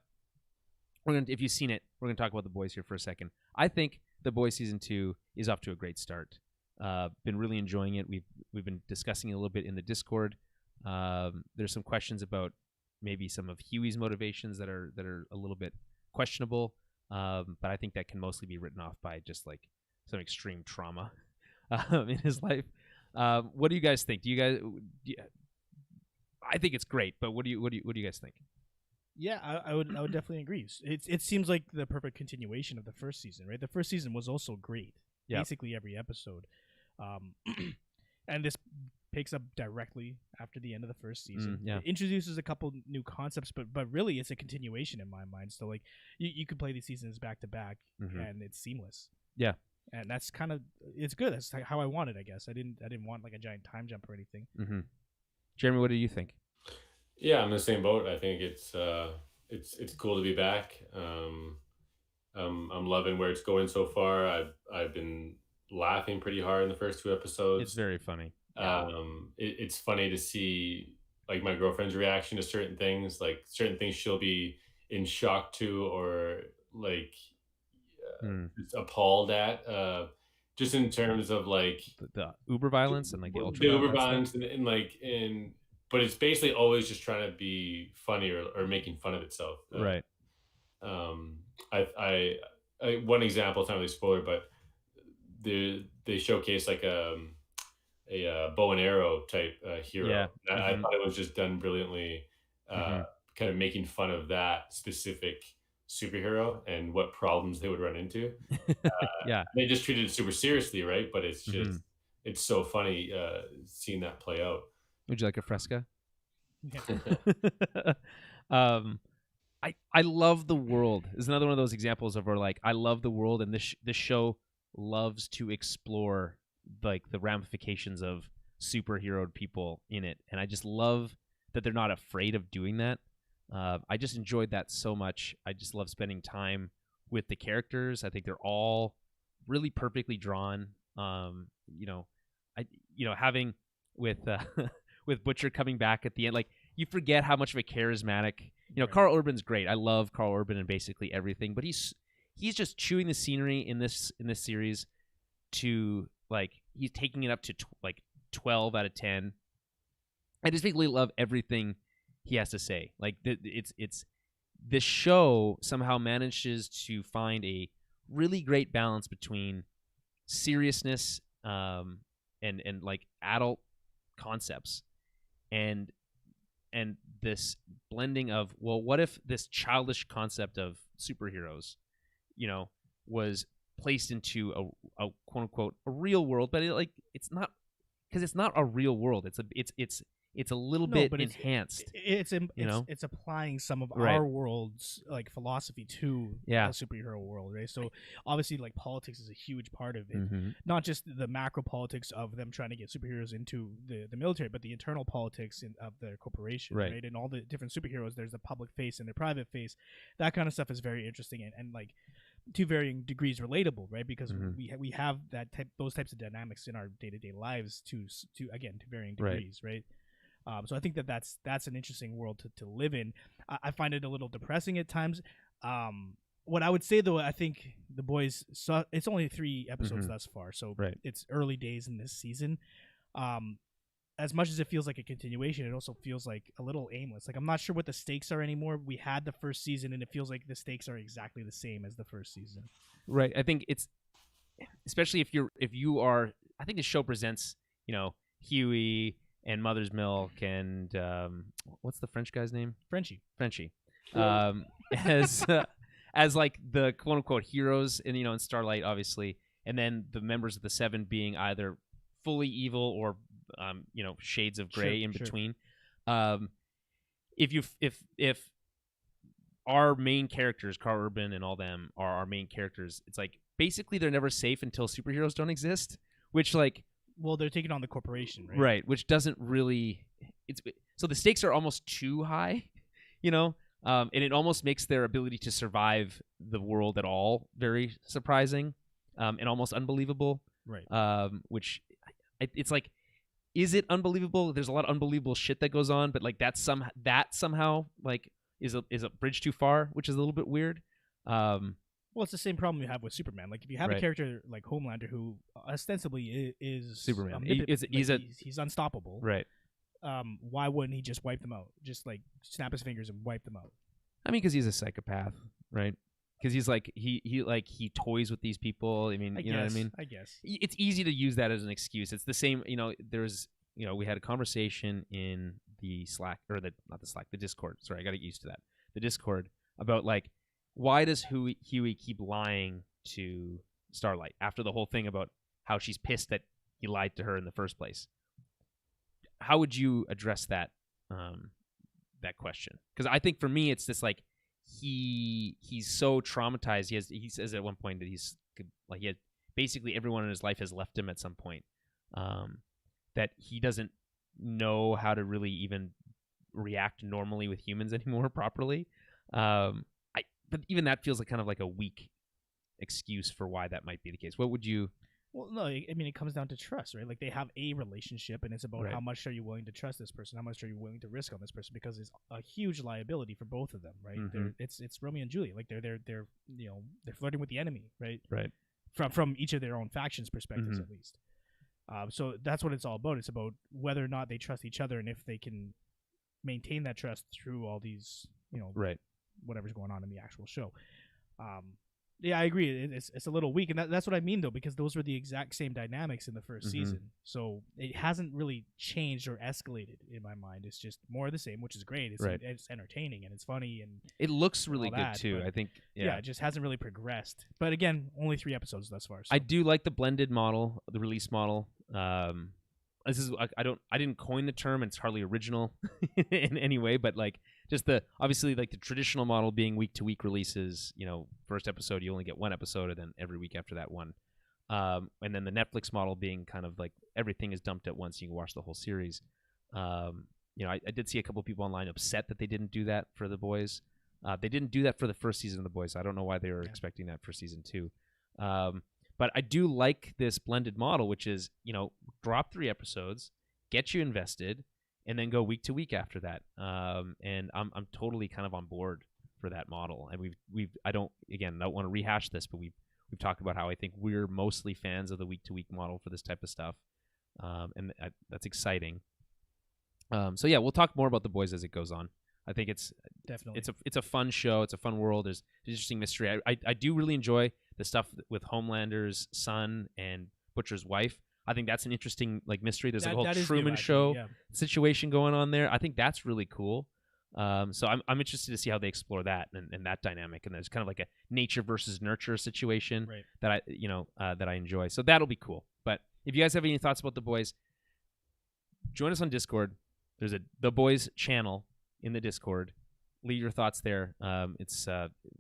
if you've seen it, we're gonna talk about The Boys here for a second. I think The Boys season 2 is off to a great start. Been really enjoying it. We've been discussing it a little bit in the Discord. There's some questions about maybe some of Huey's motivations that are a little bit questionable, but I think that can mostly be written off by just like some extreme trauma in his life. What do you guys think? I think it's great, but what do you guys think? Yeah, I would definitely agree. It seems like the perfect continuation of the first season, right? The first season was also great. Yeah. Basically every episode. And this picks up directly after the end of the first season. Yeah. It introduces a couple new concepts, but really it's a continuation in my mind. So like you could play these seasons back to back and it's seamless. Yeah. And that's kind of it's good. That's how I want it, I guess. I didn't want like a giant time jump or anything. Jeremy, what do you think? Yeah, I'm in the same boat. I think it's cool to be back. I'm loving where it's going so far. I've been laughing pretty hard in the first 2 episodes. It's very funny. It's funny to see like my girlfriend's reaction to certain things. Like certain things she'll be in shock to, or like just appalled at. Just in terms of like the uber violence and like the ultra uber violence and but it's basically always just trying to be funny or making fun of itself. Right. I one example, it's not really spoiler, but they showcase like a bow and arrow type hero. Yeah. I thought it was just done brilliantly, kind of making fun of that specific superhero and what problems they would run into. Yeah. They just treated it super seriously, right? But it's just it's so funny seeing that play out. Would you like a Fresca? I love the world. It's another one of those examples of where like I love the world, and this show loves to explore like the ramifications of superhero people in it, and I just love that they're not afraid of doing that. I just enjoyed that so much. I just love spending time with the characters. I think they're all really perfectly drawn. Having with with Butcher coming back at the end, like you forget how much of a charismatic. Karl Urban's great. I love Karl Urban and basically everything, but he's just chewing the scenery in this series to like he's taking it up to 12 out of 10. I just really love everything he has to say. Like it's this show somehow manages to find a really great balance between seriousness and like adult concepts and this blending of, well, what if this childish concept of superheroes, was placed into a quote unquote a real world, but it's not, because it's not a real world. It's a little bit enhanced. It's applying some of our world's like philosophy to the superhero world, right? So obviously, like politics is a huge part of it. Not just the macro politics of them trying to get superheroes into the military, but the internal politics of their corporation, right? And all the different superheroes. There's the public face and the private face. That kind of stuff is very interesting and like to varying degrees relatable, right? Because we have those types of dynamics in our day-to-day lives to varying degrees, right? So I think that's an interesting world to live in. I find it a little depressing at times. What I would say, though, I think The Boys it's only 3 episodes thus far, so it's early days in this season. As much as it feels like a continuation, it also feels like a little aimless. Like I'm not sure what the stakes are anymore. We had the first season, and it feels like the stakes are exactly the same as the first season. Right. I think it's especially if you are. I think the show presents Huey and Mother's Milk and what's the French guy's name? Frenchie. As like the quote unquote heroes in Starlight, obviously, and then the members of the Seven being either fully evil or shades of gray in between. If our main characters, Karl Urban and all them, are our main characters, it's like basically they're never safe until superheroes don't exist, which like. Well, they're taking on the corporation, right? Right, which doesn't really. So the stakes are almost too high, and it almost makes their ability to survive the world at all very surprising, and almost unbelievable. Right. Which it's like, is it unbelievable? There's a lot of unbelievable shit that goes on, but like that somehow like is a bridge too far, which is a little bit weird. Well, it's the same problem you have with Superman. Like if you have a character like Homelander who ostensibly is Superman, he's unstoppable, right? Why wouldn't he just wipe them out? Just like snap his fingers and wipe them out. I mean, because he's a psychopath, right? Because he's like he toys with these people. I mean, know what I mean? I guess it's easy to use that as an excuse. It's the same. There's we had a conversation in the Slack or not the Slack, the Discord. Sorry, I got to get used to that. The Discord about like why does Huey keep lying to Starlight after the whole thing about how she's pissed that he lied to her in the first place? How would you address that that question? Because I think for me, it's just like he's so traumatized. He says at one point that he's like he had basically everyone in his life has left him at some point. That he doesn't know how to really even react normally with humans anymore properly. But even that feels like kind of like a weak excuse for why that might be the case. What would you? Well, no, I mean, it comes down to trust, right? Like they have a relationship, and it's about how much are you willing to trust this person, how much are you willing to risk on this person, because it's a huge liability for both of them, right? Mm-hmm. It's Romeo and Juliet, like they're they're flirting with the enemy, right? Right. From each of their own factions' perspectives, at least. So that's what it's all about. It's about whether or not they trust each other, and if they can maintain that trust through all these, whatever's going on in the actual show. Yeah, I agree. It's a little weak, and that's what I mean, though, because those were the exact same dynamics in the first season. So it hasn't really changed or escalated in my mind. It's just more of the same, which is great. It's entertaining and it's funny and it looks really good too. I think. Yeah, it just hasn't really progressed. But again, only 3 episodes thus far. So. I do like the blended model, the release model. This is I didn't coin the term, and it's hardly original in any way, but like just obviously like the traditional model being week to week releases. First episode you only get 1 episode, and then every week after that one. And then the Netflix model being kind of like everything is dumped at once, you can watch the whole series. I did see a couple of people online upset that they didn't do that for The Boys. They didn't do that for the first season of The Boys. I don't know why they were expecting that for season 2. But I do like this blended model, which is, drop 3 episodes, get you invested, and then go week to week after that. And I'm totally kind of on board for that model. And I don't want to rehash this, but we've talked about how I think we're mostly fans of the week to week model for this type of stuff. And that's exciting. So yeah, we'll talk more about The Boys as it goes on. I think it's definitely it's a fun show. It's a fun world. There's interesting mystery. I do really enjoy the stuff with Homelander's son and Butcher's wife. I think that's an interesting mystery. There's a whole Truman Show situation going on there. I think that's really cool. So I'm interested to see how they explore that and that dynamic. And there's kind of like a nature versus nurture situation that I enjoy. So that'll be cool. But if you guys have any thoughts about The Boys, join us on Discord. There's a The Boys channel in the Discord. Leave your thoughts there. It's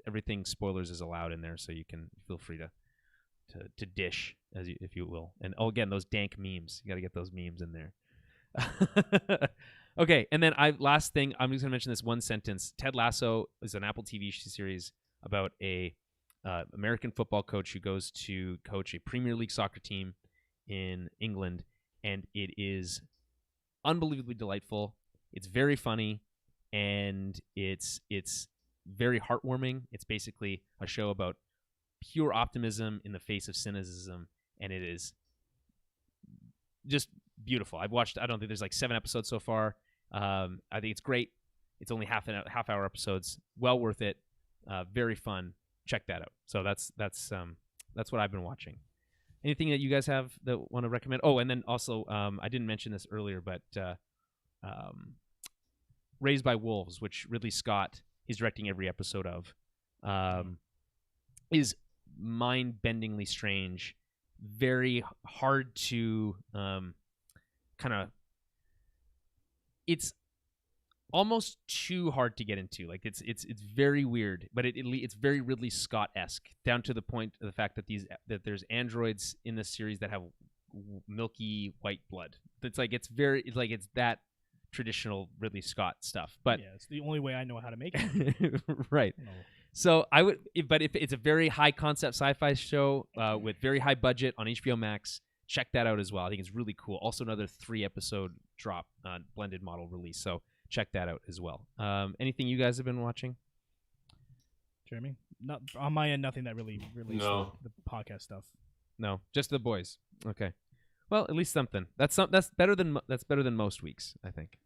everything spoilers is allowed in there, so you can feel free to dish if you will. And again, those dank memes. You got to get those memes in there. Okay, and then last thing, I'm just gonna mention this one sentence. Ted Lasso is an Apple TV series about a American football coach who goes to coach a Premier League soccer team in England, and it is unbelievably delightful. It's very funny. And it's very heartwarming. It's basically a show about pure optimism in the face of cynicism, and it is just beautiful. I don't think there's 7 episodes so far. I think it's great. It's only half hour episodes. Well worth it. Very fun. Check that out. So that's what I've been watching. Anything that you guys have that want to recommend? Oh, and then also I didn't mention this earlier, but Raised by Wolves, which Ridley Scott is directing every episode of, is mind-bendingly strange, very hard to it's almost too hard to get into. It's very weird, but it's very Ridley Scott-esque, down to the point of the fact that there's androids in this series that have milky white blood. It's that traditional Ridley Scott stuff, but it's the only way I know how to make it. Right. No. So if it's a very high concept sci-fi show with very high budget on HBO Max, check that out as well. I think it's really cool. Also another 3 episode drop blended model release. So check that out as well. Anything you guys have been watching? Jeremy, not on my end. Nothing that really relates No. to the podcast stuff. No, just the boys. Okay. Well, at least something. That's better than most weeks, I think.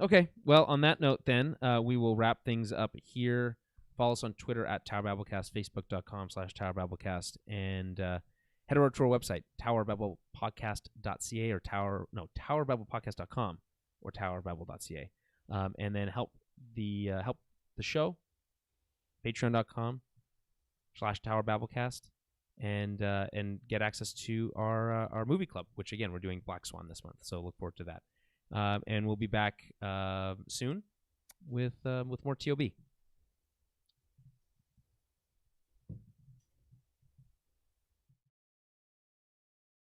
Okay. Well, on that note, then we will wrap things up here. Follow us on Twitter at Tower Babblecast, Facebook.com/TowerBabblecast, and head over to our website, TowerBabblePodcast.ca or TowerBabblePodcast.com or TowerBabble.ca, and then help the show, Patreon.com/TowerBabblecast. And get access to our movie club, which again we're doing Black Swan this month, so look forward to that. And we'll be back soon with more TOB.